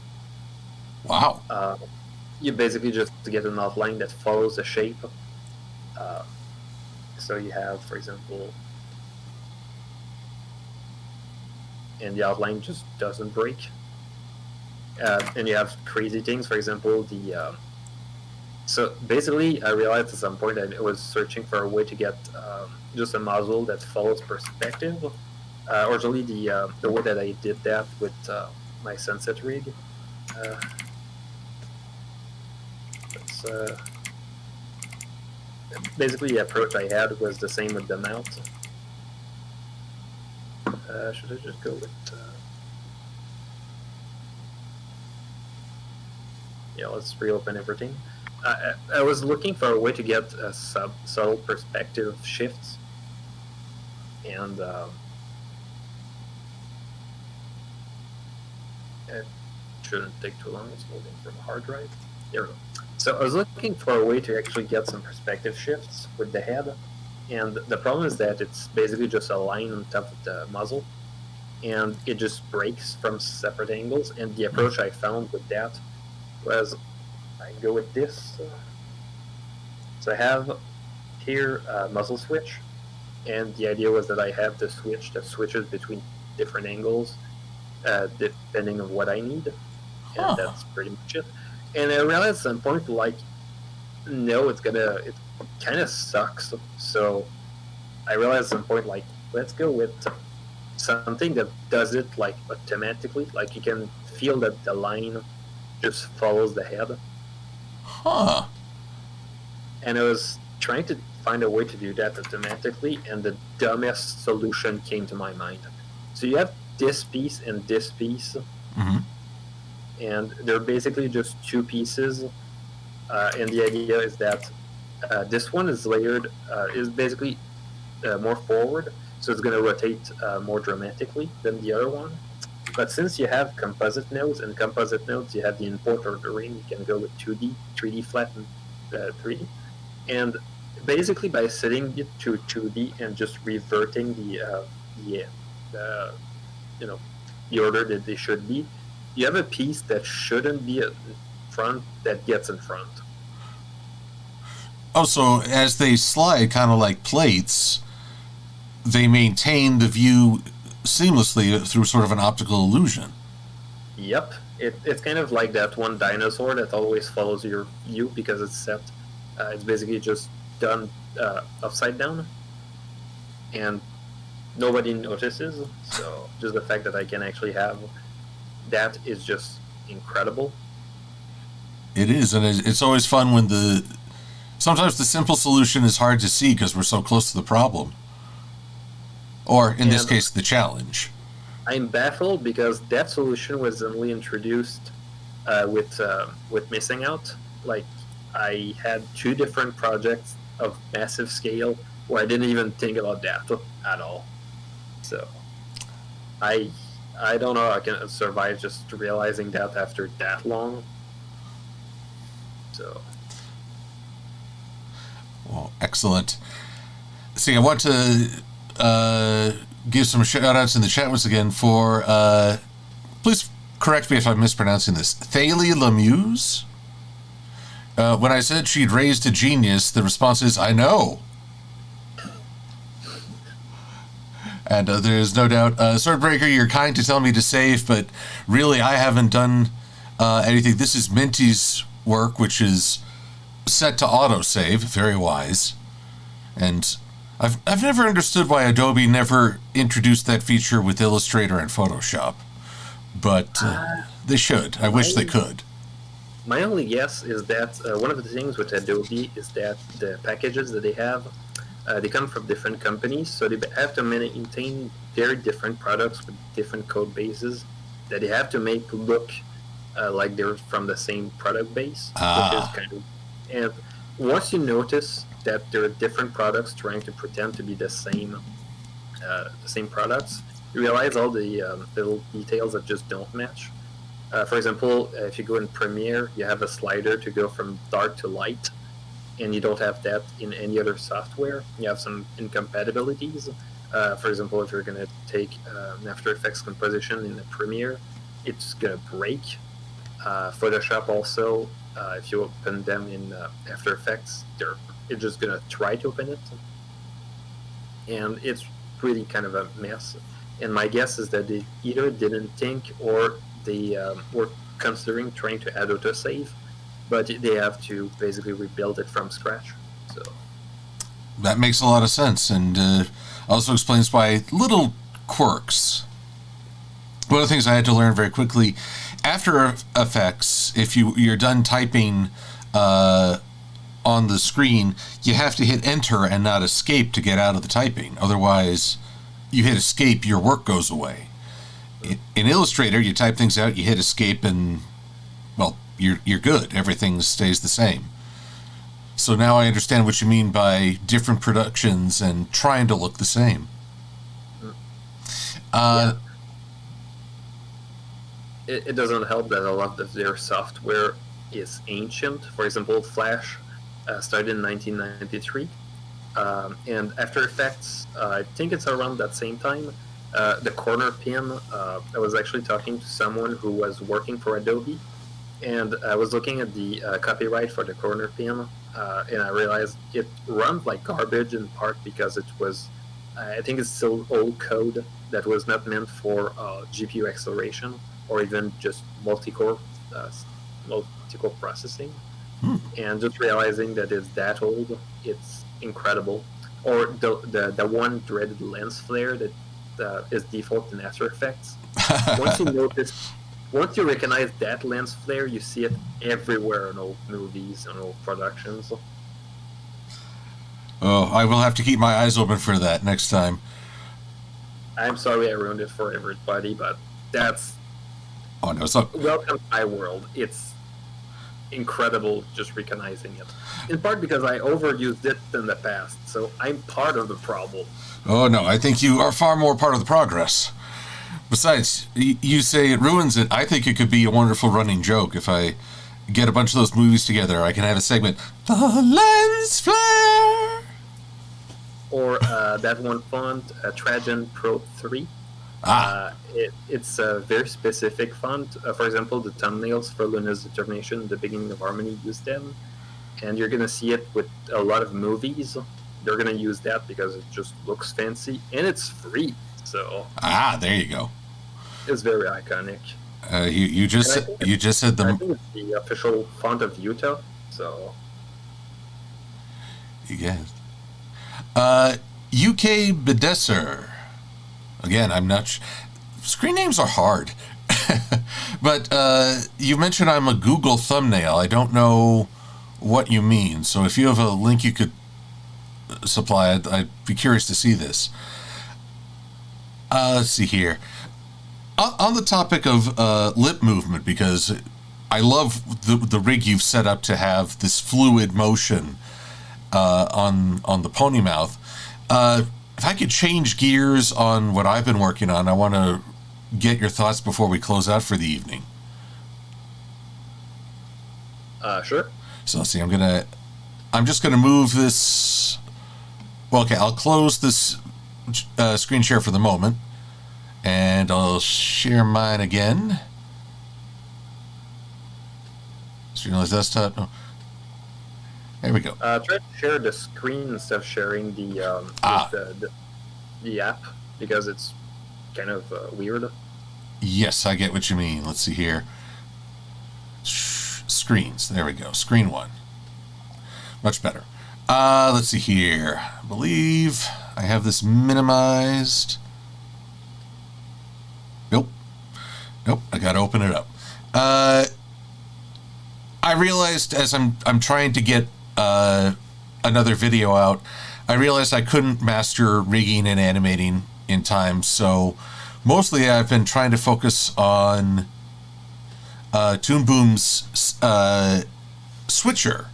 Wow. You basically just get an outline that follows the shape. So you have, for example, and the outline just doesn't break. And you have crazy things, for example, the so basically I realized at some point I was searching for a way to get just a muzzle that follows perspective. Originally the way that I did that with my sunset rig, basically the approach I had was the same with the mount. Should I just go with yeah, let's reopen everything. I was looking for a way to get subtle perspective shifts, and it shouldn't take too long. It's loading from a hard drive. There we go. So I was looking for a way to actually get some perspective shifts with the head, and the problem is that it's basically just a line on top of the muzzle, and it just breaks from separate angles. And the approach I found with that was I go with this. So I have here a muzzle switch, and the idea was that I have the switch that switches between different angles depending on what I need, and that's pretty much it. And I realized at some point, like, no, it kind of sucks. So I realized at some point, like, let's go with something that does it like automatically, like you can feel that the line just follows the head. And I was trying to find a way to do that automatically, and the dumbest solution came to my mind. So you have this piece and this piece, and they're basically just 2 pieces. And the idea is that this one is layered, is basically more forward, so it's going to rotate more dramatically than the other one. But since you have composite nodes, and composite nodes, you have the import or the ring, you can go with 2D, 3D flat, and 3D. And basically by setting it to 2D and just reverting the order that they should be, you have a piece that shouldn't be in front that gets in front. Oh, so as they slide, kind of like plates, they maintain the view seamlessly through sort of an optical illusion. Yep. It's kind of like that one dinosaur that always follows your view because it's set. It's basically just done upside down, and nobody notices. So just the fact that I can actually have that is just incredible. It is, and it's always fun when sometimes the simple solution is hard to see because we're so close to the problem. Or, in this case, the challenge. I'm baffled because that solution was only introduced with Missing Out. Like, I had 2 different projects of massive scale where I didn't even think about that at all. So, I don't know how I can survive just realizing that after that long. So, Well, excellent. See, I want to give some shout-outs in the chat once again for, please correct me if I'm mispronouncing this, Thalie Lemuse. When I said she'd raised a genius, the response is, I know. And there's no doubt, Swordbreaker, you're kind to tell me to save, but really I haven't done anything. This is Minty's work, which is set to autosave, very wise. And I've never understood why Adobe never introduced that feature with Illustrator and Photoshop. But they should. I wish they could. My only guess is that one of the things with Adobe is that the packages that they have, they come from different companies, so they have to maintain very different products with different code bases that they have to make look like they're from the same product base, which is kind of... And once you notice that there are different products trying to pretend to be the same products, you realize all the little details that just don't match. For example, if you go in Premiere, you have a slider to go from dark to light, and you don't have that in any other software. You have some incompatibilities. For example, if you're going to take an After Effects composition in the Premiere, it's going to break. Photoshop also, if you open them in After Effects, it's just going to try to open it. And it's really kind of a mess. And my guess is that they either didn't think or they were considering trying to add autosave, but they have to basically rebuild it from scratch. So that makes a lot of sense, and also explains why little quirks. One of the things I had to learn very quickly, After Effects, if you're done typing on the screen, you have to hit Enter and not Escape to get out of the typing. Otherwise, you hit Escape, your work goes away. In Illustrator, you type things out, you hit Escape, and, well, you're good. Everything stays the same. So now I understand what you mean by different productions and trying to look the same. Yeah. It doesn't help that a lot of their software is ancient. For example, Flash started in 1993. And After Effects, I think it's around that same time. The corner pin, I was actually talking to someone who was working for Adobe, and I was looking at the copyright for the corner pin, and I realized it runs like garbage in part because it was, I think it's still old code that was not meant for GPU acceleration or even just multi-core processing. And just realizing that it's that old, it's incredible. Or the one dreaded lens flare that is default in After Effects. Once you recognize that lens flare, you see it everywhere in old movies and old productions. Oh, I will have to keep my eyes open for that next time. I'm sorry I ruined it for everybody, but that's... Oh, no, it's not... Welcome to my world. It's incredible just recognizing it. In part because I overused it in the past, so I'm part of the problem. Oh, no, I think you are far more part of the progress. Besides, you say it ruins it. I think it could be a wonderful running joke. If I get a bunch of those movies together, I can have a segment, The Lens Flare! Or that one font, Trajan Pro 3. It's a very specific font. For example, the thumbnails for Luna's Determination, the beginning of Harmony, use them. And you're going to see it with a lot of movies. They're going to use that because it just looks fancy, and it's free. So there you go. It's very iconic. You just said I think it's the official font of Utah. So yes. UK Bedesser. Again, I'm not. Screen names are hard, but you mentioned I'm a Google thumbnail. I don't know what you mean. So if you have a link you could supply, I'd be curious to see this. Let's see here. On the topic of lip movement, because I love the rig you've set up to have this fluid motion on the pony mouth. If I could change gears on what I've been working on, I want to get your thoughts before we close out for the evening. Sure. So let's see, I'm just gonna move this. Well, okay, I'll close this screen share for the moment, and I'll share mine again. Streamlabs desktop. Oh. There we go. Try to share the screen instead of sharing the app, because it's kind of weird. Yes, I get what you mean. Let's see here. Screens. There we go. Screen 1. Much better. Let's see here. I believe I have this minimized. Nope. I got to open it up. I realized as I'm trying to get another video out, I realized I couldn't master rigging and animating in time, so mostly I've been trying to focus on Toon Boom's switcher.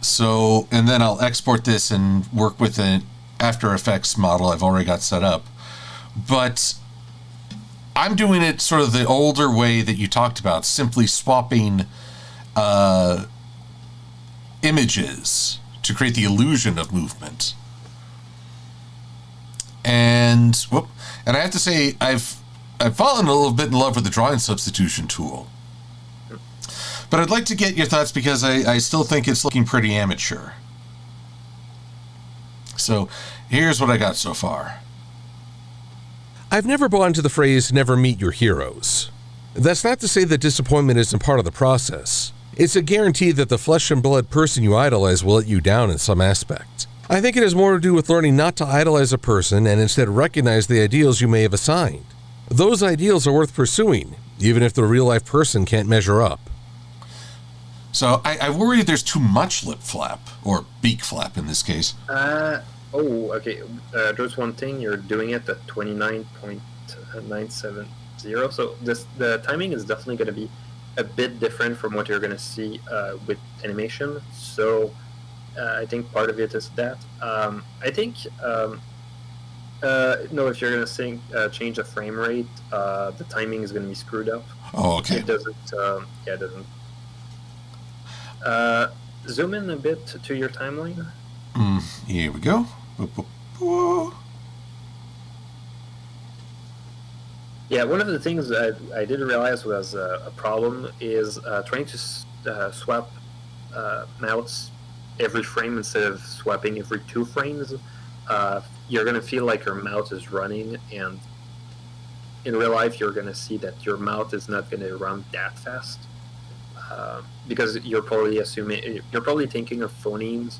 So, and then I'll export this and work with an After Effects model I've already got set up. But I'm doing it sort of the older way that you talked about, simply swapping images to create the illusion of movement. And I have to say, I've fallen a little bit in love with the drawing substitution tool. But I'd like to get your thoughts, because I still think it's looking pretty amateur. So here's what I got so far. I've never bought into the phrase, never meet your heroes. That's not to say that disappointment isn't part of the process. It's a guarantee that the flesh and blood person you idolize will let you down in some aspect. I think it has more to do with learning not to idolize a person and instead recognize the ideals you may have assigned. Those ideals are worth pursuing, even if the real-life person can't measure up. So I worry there's too much lip flap, or beak flap in this case. Okay. There's one thing, you're doing it at 29.970. So the timing is definitely going to be a bit different from what you're going to see with animation. So I think part of it is that. I think if you're going to change the frame rate, the timing is going to be screwed up. Oh, okay. It doesn't. It doesn't. Zoom in a bit to your timeline. Here we go. Yeah, one of the things that I didn't realize was a problem is trying to swap mounts every frame instead of swapping every 2 frames. You're going to feel like your mouth is running, and in real life you're going to see that your mouth is not going to run that fast. Because you're probably thinking of phonemes,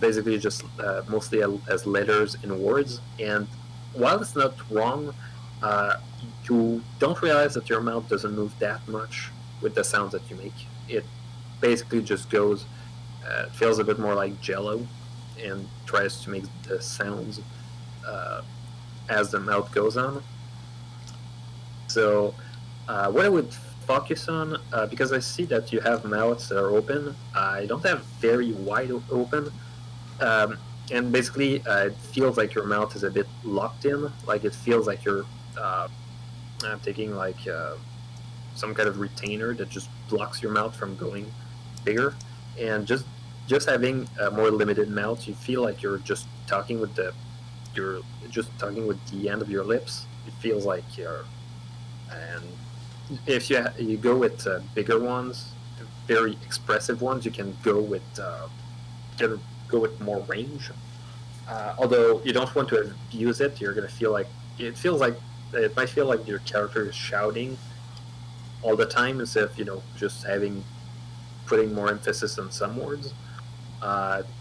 basically just mostly as letters in words. And while it's not wrong, you don't realize that your mouth doesn't move that much with the sounds that you make. It basically just goes, it feels a bit more like Jello, and tries to make the sounds as the mouth goes on. So what I would focus on, because I see that you have mouths that are open. I don't have very wide open, and basically it feels like your mouth is a bit locked in. Like it feels like you're taking like some kind of retainer that just blocks your mouth from going bigger, and just having a more limited mouth, you feel like you're just talking with the end of your lips. It feels like and if you go with bigger ones, very expressive ones, you can go with more range. Although you don't want to abuse it, you're gonna feel like it might feel like your character is shouting all the time instead of just putting more emphasis on some words.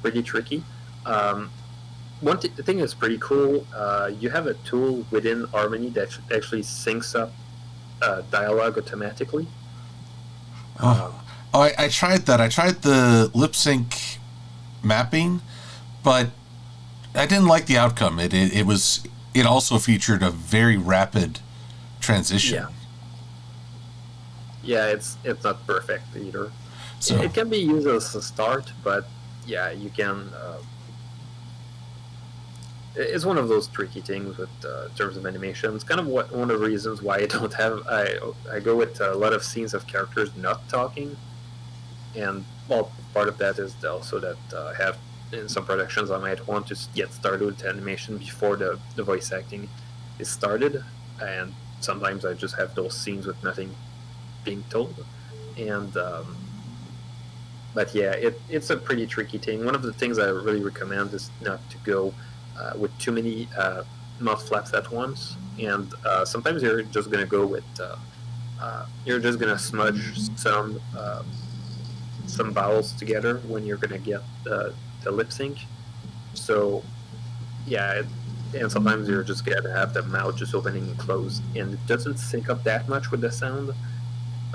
Pretty tricky. One thing that's pretty cool. You have a tool within Harmony that actually syncs up dialogue automatically. I tried that. I tried the lip sync mapping, but I didn't like the outcome. It also featured a very rapid transition. Yeah, it's not perfect either. So it can be used as a start, but yeah, you can. It's one of those tricky things with terms of animation. It's kind of one of the reasons why I don't have. I go with a lot of scenes of characters not talking, And well, part of that is also that I have in some productions I might want to get started with animation before the voice acting is started, and sometimes I just have those scenes with nothing being told, and but yeah, it's a pretty tricky thing. One of the things I really recommend is not to go with too many mouth flaps at once, and sometimes you're just gonna go with you're just gonna smudge some vowels together when you're gonna get the lip sync. So yeah, and sometimes you're just gonna have the mouth just opening and close, and it doesn't sync up that much with the sound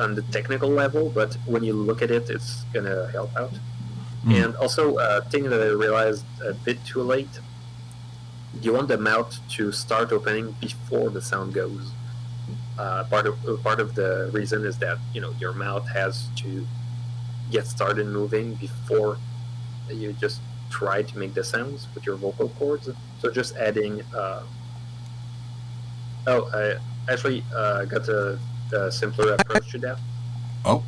on the technical level, but when you look at it, it's gonna help out. And also, a thing that I realized a bit too late, you want the mouth to start opening before the sound goes. Part of the reason is that your mouth has to get started moving before you just try to make the sounds with your vocal cords. So just adding. I actually got a simpler approach to that. Oh.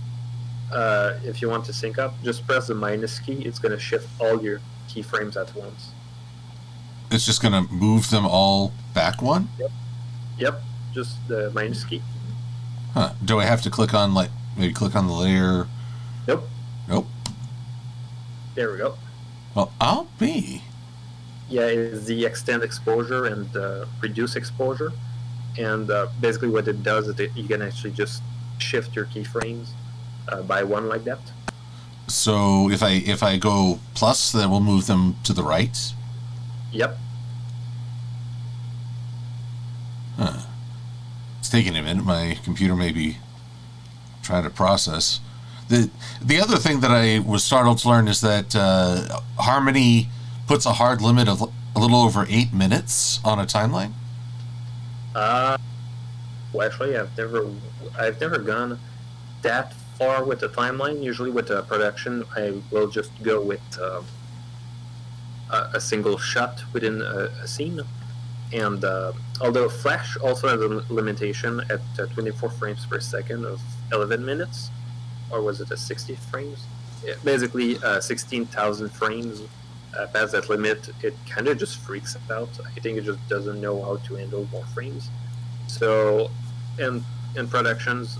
If you want to sync up, just press the minus key. It's going to shift all your keyframes at once. It's just going to move them all back one? Yep. Just the minus key. Huh. Do I have to click on, maybe click on the layer? Nope. There we go. Well, I'll be. Yeah, it's the extend exposure and reduce exposure. And basically what it does is you can actually just shift your keyframes by one like that. So if I go plus, then we'll move them to the right? Yep. Huh. It's taking a minute. My computer may be trying to process. The other thing that I was startled to learn is that Harmony puts a hard limit of a little over 8 minutes on a timeline. Well, actually, I've never gone that far with the timeline. Usually, with a production, I will just go with a single shot within a scene. And although Flash also has a limitation at 24 frames per second of 11 minutes, or was it a 60 frames? Yeah, basically, 16,000 frames. Past that limit, it kind of just freaks out. I think it just doesn't know how to handle more frames. So, in productions,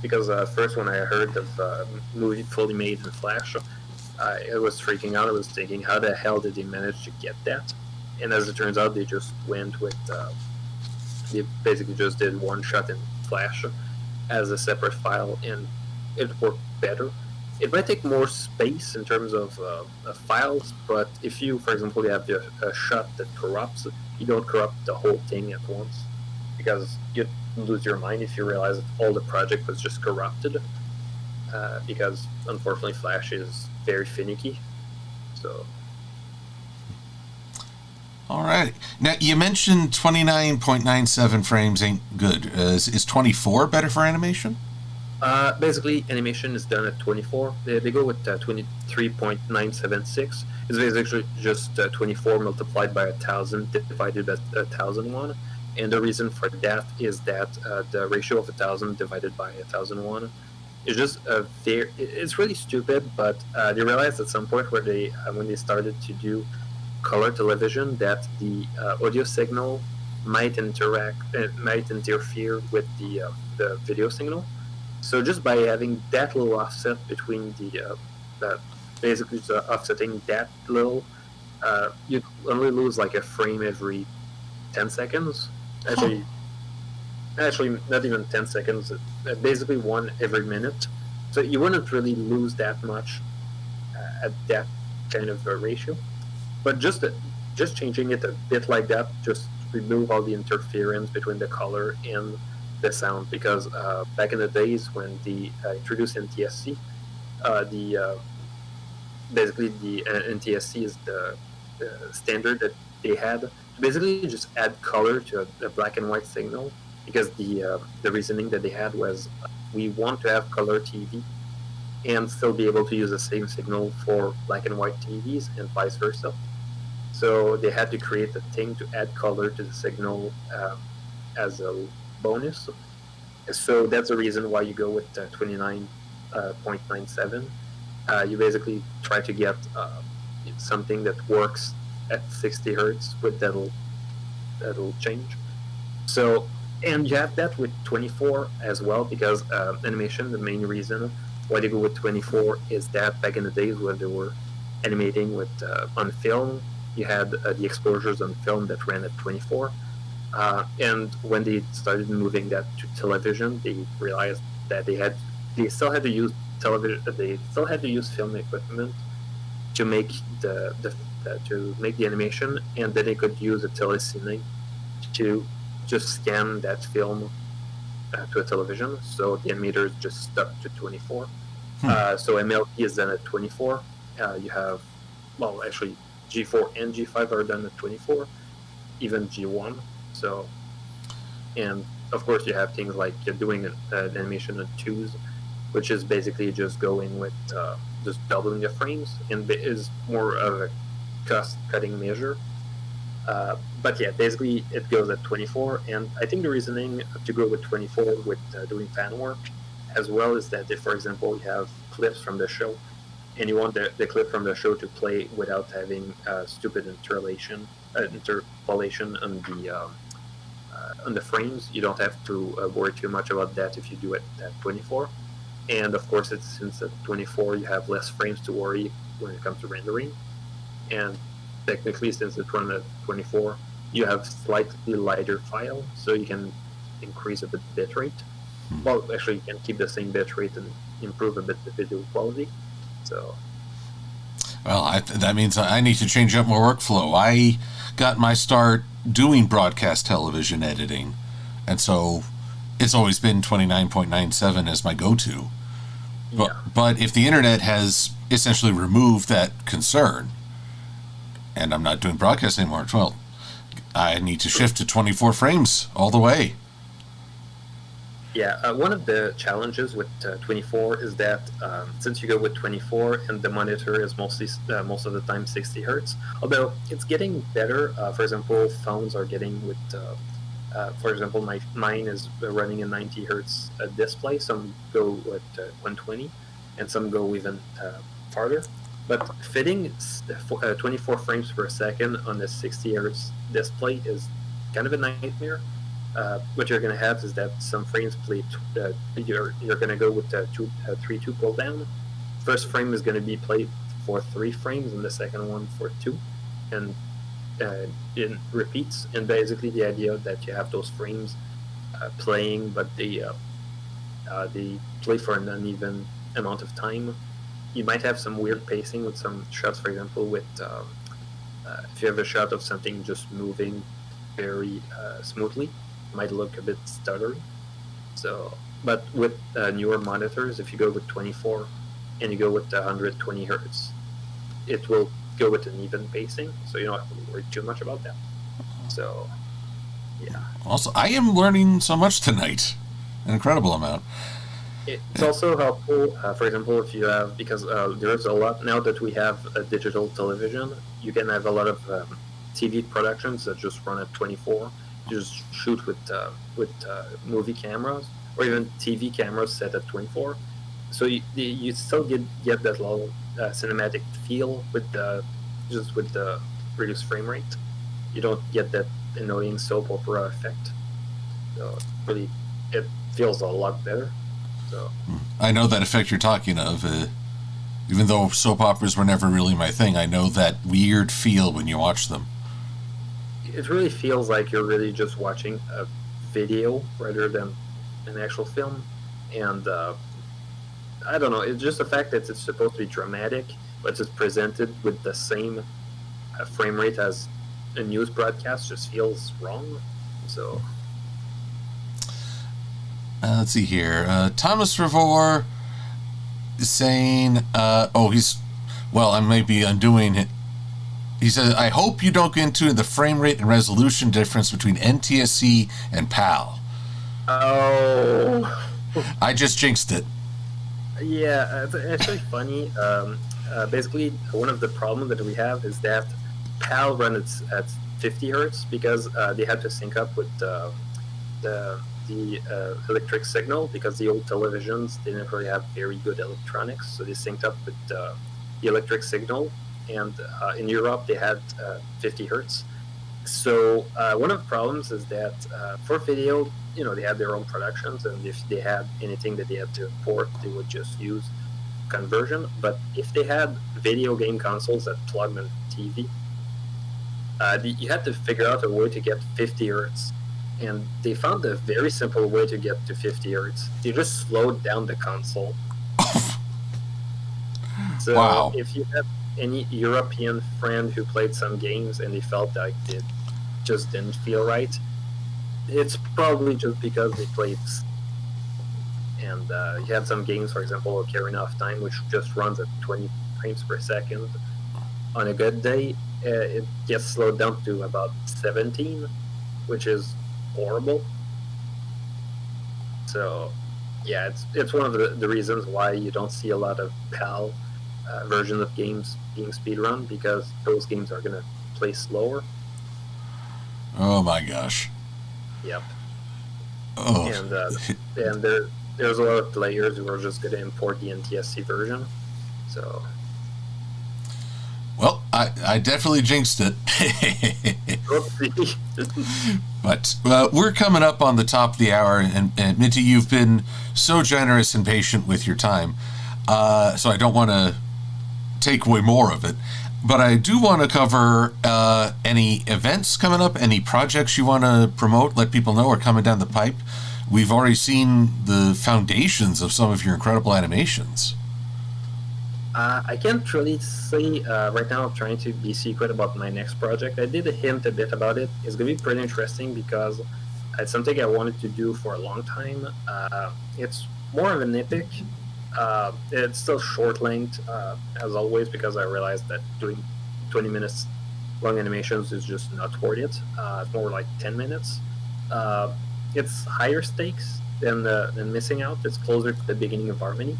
because first when I heard of a movie fully made in Flash, I was freaking out. I was thinking, how the hell did they manage to get that? And as it turns out, they just went with, they basically just did one shot in Flash as a separate file, and it worked better. It might take more space in terms of files, but if you, for example, you have a shot that corrupts, you don't corrupt the whole thing at once, because you'd lose your mind if you realize that all the project was just corrupted, because unfortunately Flash is very finicky. So. All right. Now, you mentioned 29.97 frames ain't good. Is 24 better for animation? Basically, animation is done at 24. They go with 23.976. It's basically just 24 multiplied by 1,000 divided by 1,001. And the reason for that is that the ratio of 1,000 divided by 1,001 is just it's really stupid, but they realized at some point where when they started to do color television that the audio signal might interfere with the video signal. So just by having that little offset between basically just offsetting that little, you only lose like a frame every 10 seconds. Actually, not even 10 seconds. Basically one every minute. So you wouldn't really lose that much at that kind of a ratio. But just changing it a bit like that, just remove all the interference between the color and the sound, because back in the days when they introduced NTSC, basically the NTSC is the standard that they had to basically just add color to a black and white signal, because the reasoning that they had was we want to have color TV and still be able to use the same signal for black and white TVs and vice versa. So they had to create a thing to add color to the signal as a bonus. So that's the reason why you go with 29.97. you basically try to get something that works at 60 hertz with that'll change. So, and you have that with 24 as well, because animation, the main reason why they go with 24 is that back in the days when they were animating with on film, you had the exposures on film that ran at 24. And when they started moving that to television, they realized that they still had to use television, they still had to use film equipment to make to make the animation, and then they could use a telecine to just scan that film to a television. So the animators just stuck to 24. So MLP is done at 24. You have, well, actually G4 and G5 are done at 24, even G1. So, and of course you have things like you're doing an animation at 2s, which is basically just going with just doubling the frames, and is more of a cost-cutting measure. But yeah, basically it goes at 24, and I think the reasoning to go with 24 with doing fan work as well is that if, for example, you have clips from the show, and you want the clip from the show to play without having stupid interpolation on the frames, you don't have to worry too much about that if you do it at 24. And of course, since at 24 you have less frames to worry when it comes to rendering, and technically since it's run at 24, you have slightly lighter file, so you can increase a bit the bitrate. Well, actually, you can keep the same bitrate and improve a bit the video quality. So, well, that means I need to change up my workflow. I got my start doing broadcast television editing, and so it's always been 29.97 as my go-to. But if the internet has essentially removed that concern, and I'm not doing broadcast anymore, well, I need to shift to 24 frames all the way. Yeah, one of the challenges with 24 is that since you go with 24 and the monitor is mostly most of the time 60 hertz, although it's getting better. For example, phones are getting with, for example, mine is running a 90 hertz display. Some go with 120, and some go even farther. But fitting 24 frames per second on the 60 hertz display is kind of a nightmare. What you're going to have is that some frames play. You're going to go with 3-2 pull down. First frame is going to be played for 3 frames, and the second one for 2, and it repeats. And basically, the idea that you have those frames playing, but they play for an uneven amount of time. You might have some weird pacing with some shots, for example, with if you have a shot of something just moving very smoothly, it might look a bit stuttery. So, but with newer monitors, if you go with 24 and you go with 120 hertz, it will go with an even pacing, so you don't have to worry too much about that. So, yeah. Also, I am learning so much tonight, an incredible amount. It's also helpful, for example, if you have, because there's a lot, now that we have a digital television, you can have a lot of TV productions that just run at 24. You just shoot with movie cameras, or even TV cameras set at 24. So you still get that little cinematic feel with just with the reduced frame rate. You don't get that annoying soap opera effect. So really, it feels a lot better. So. I know that effect you're talking of. Even though soap operas were never really my thing, I know that weird feel when you watch them. It really feels like you're really just watching a video rather than an actual film. And I don't know, it's just the fact that it's supposed to be dramatic, but it's presented with the same frame rate as a news broadcast just feels wrong. So... let's see here. Thomas Revor is saying, I may be undoing it. He says, I hope you don't get into the frame rate and resolution difference between NTSC and PAL. Oh. I just jinxed it. Yeah, it's actually funny. Basically, one of the problems that we have is that PAL runs at 50 hertz because they have to sync up with the the electric signal, because the old televisions didn't really have very good electronics, so they synced up with the electric signal. And in Europe, they had 50 hertz. So one of the problems is that for video, they had their own productions, and if they had anything that they had to import, they would just use conversion. But if they had video game consoles that plugged in TV, you had to figure out a way to get 50 hertz. And they found a very simple way to get to 50 hertz. They just slowed down the console. So Wow. if you have any European friend who played some games and they felt like it just didn't feel right, it's probably just because they played. And you had some games, for example, Ocarina of Time, which just runs at 20 frames per second. On a good day, it gets slowed down to about 17, which is horrible. So, yeah, it's one of the reasons why you don't see a lot of PAL versions of games being speedrun, because those games are going to play slower. Oh my gosh. Yep. Oh. And there's a lot of players who are just going to import the NTSC version. So. Well, I definitely jinxed it. But we're coming up on the top of the hour, and Minty, you've been so generous and patient with your time. So I don't want to take away more of it. But I do want to cover any events coming up, any projects you want to promote, let people know are coming down the pipe. We've already seen the foundations of some of your incredible animations. I can't really say right now. I'm trying to be secret about my next project. I did hint a bit about it. It's going to be pretty interesting because it's something I wanted to do for a long time. It's more of an epic. It's still short length, as always, because I realized that doing 20 minutes long animations is just not worth it. It's more like 10 minutes. It's higher stakes than Missing Out. It's closer to the beginning of Harmony.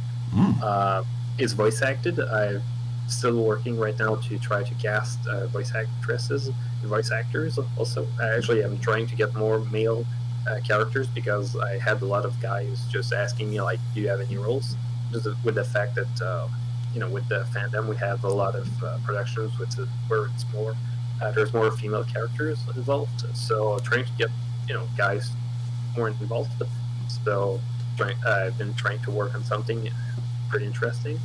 It's voice acted. I'm still working right now to try to cast voice actresses and voice actors. Also, actually, I'm trying to get more male characters, because I had a lot of guys just asking me, like, do you have any roles? Just with the fact that with the fandom, we have a lot of productions where it's more there's more female characters involved. So trying to get guys more involved. So I've been trying to work on something pretty interesting.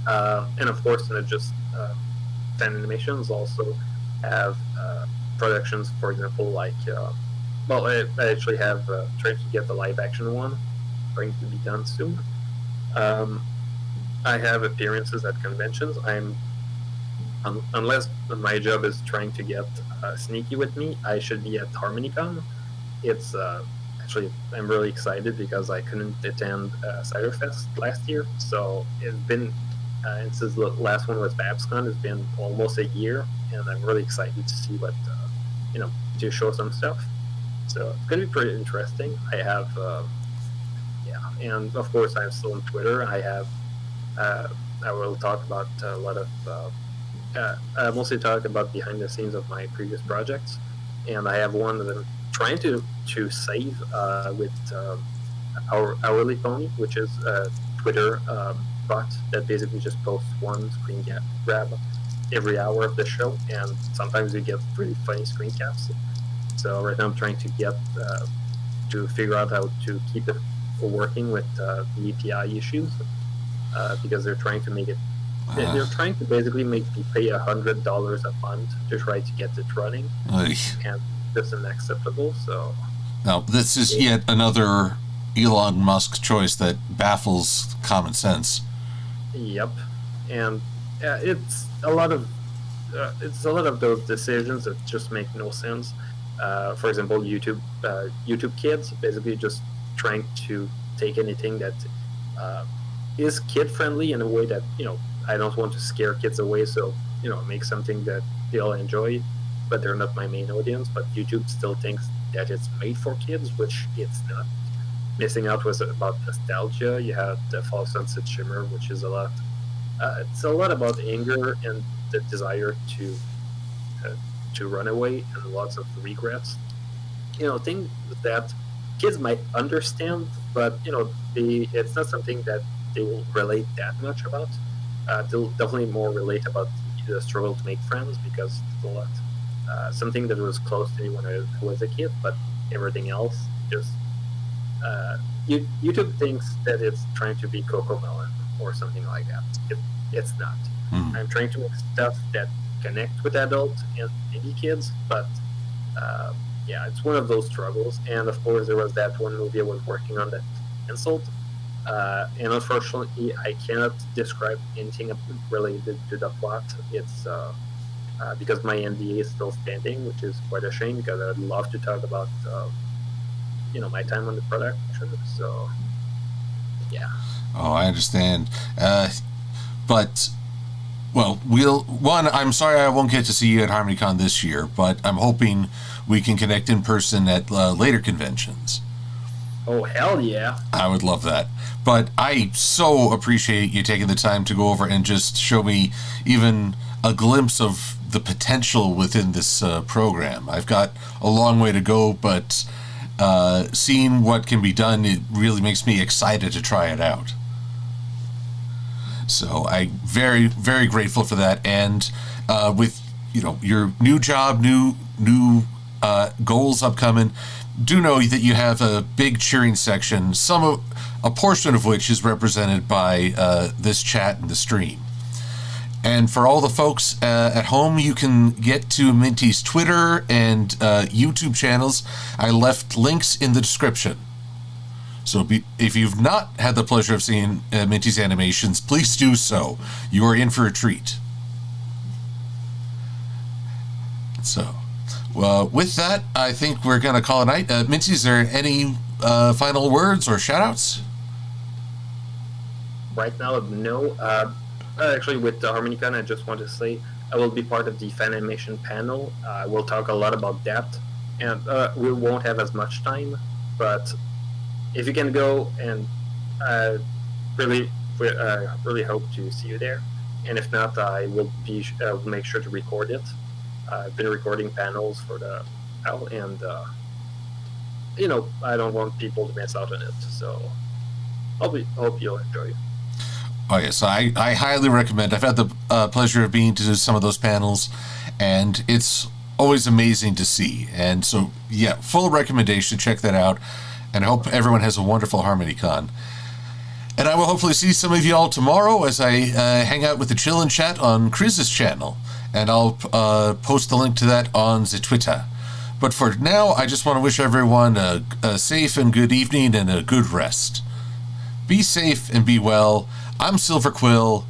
And of course, not just fan animations, also have productions, for example, like I actually have trying to get the live action one going to be done soon. I have appearances at conventions. Unless my job is trying to get sneaky with me, I should be at HarmonyCon. It's actually, I'm really excited because I couldn't attend Ciderfest last year, so it's been since the last one was BabsCon, it's been almost a year, and I'm really excited to see what to show some stuff. So it's going to be pretty interesting. I have and of course I'm still on Twitter. I have I will talk about a lot of I mostly talk about behind the scenes of my previous projects, and I have one that I'm trying to save with our Hourly Pony, which is a Twitter bot that basically just posts one screen grab every hour of the show, and sometimes we get pretty funny screen caps. So right now I'm trying to get to figure out how to keep it working with the API issues, because they're trying to make it. They're trying to basically make me pay $100 a month to try to get it running, and this isn't acceptable. So now this is yet another Elon Musk choice that baffles common sense. Yep, and it's a lot of those decisions that just make no sense. For example, YouTube Kids basically just trying to take anything that is kid friendly in a way that I don't want to scare kids away, so make something that they'll enjoy, but they're not my main audience. But YouTube still thinks that it's made for kids, which it's not. Missing Out was about nostalgia. You had the Fall Sunset Shimmer, which is a lot. It's a lot about anger and the desire to run away, and lots of regrets. Things that kids might understand, but it's not something that they will relate that much about. They'll definitely more relate about the struggle to make friends, because it's a lot something that was close to me when I was a kid, but everything else just YouTube thinks that it's trying to be Coco Melon or something like that. It's not. I'm trying to make stuff that connect with adults and maybe kids, but yeah, it's one of those struggles. And of course, there was that one movie I was working on that canceled. And unfortunately, I cannot describe anything related to the plot. It's because my NDA is still standing, which is quite a shame, because I'd love to talk about my time on the production. So yeah. Oh, I understand. But well, I'm sorry I won't get to see you at HarmonyCon this year, but I'm hoping we can connect in person at later conventions. Oh, hell yeah. I would love that. But I so appreciate you taking the time to go over and just show me even a glimpse of the potential within this program. I've got a long way to go, but seeing what can be done, it really makes me excited to try it out. So I'm very, very grateful for that. And with your new job, new goals upcoming, do know that you have a big cheering section, a portion of which is represented by this chat and the stream. And for all the folks at home, you can get to Minty's Twitter and YouTube channels. I left links in the description. So if you've not had the pleasure of seeing Minty's animations, please do so. You are in for a treat. So, well, with that, I think we're going to call it a night. Minty, is there any final words or shout-outs? Right now, no. Actually, with the HarmonyCon, I just want to say I will be part of the fan animation panel. We'll talk a lot about that, and we won't have as much time, but if you can go, and really hope to see you there. And if not, I will make sure to record it. I've been recording panels for the PAL, and I don't want people to miss out on it. So hope you'll enjoy it. Oh yes, I highly recommend. I've had the pleasure of being to some of those panels, and it's always amazing to see. And so, yeah, full recommendation. Check that out. And I hope everyone has a wonderful HarmonyCon. And I will hopefully see some of you all tomorrow as I hang out with the Chill and Chat on Chris's channel. And I'll post the link to that on the Twitter. But for now, I just want to wish everyone a safe and good evening and a good rest. Be safe and be well. I'm Silver-Quill.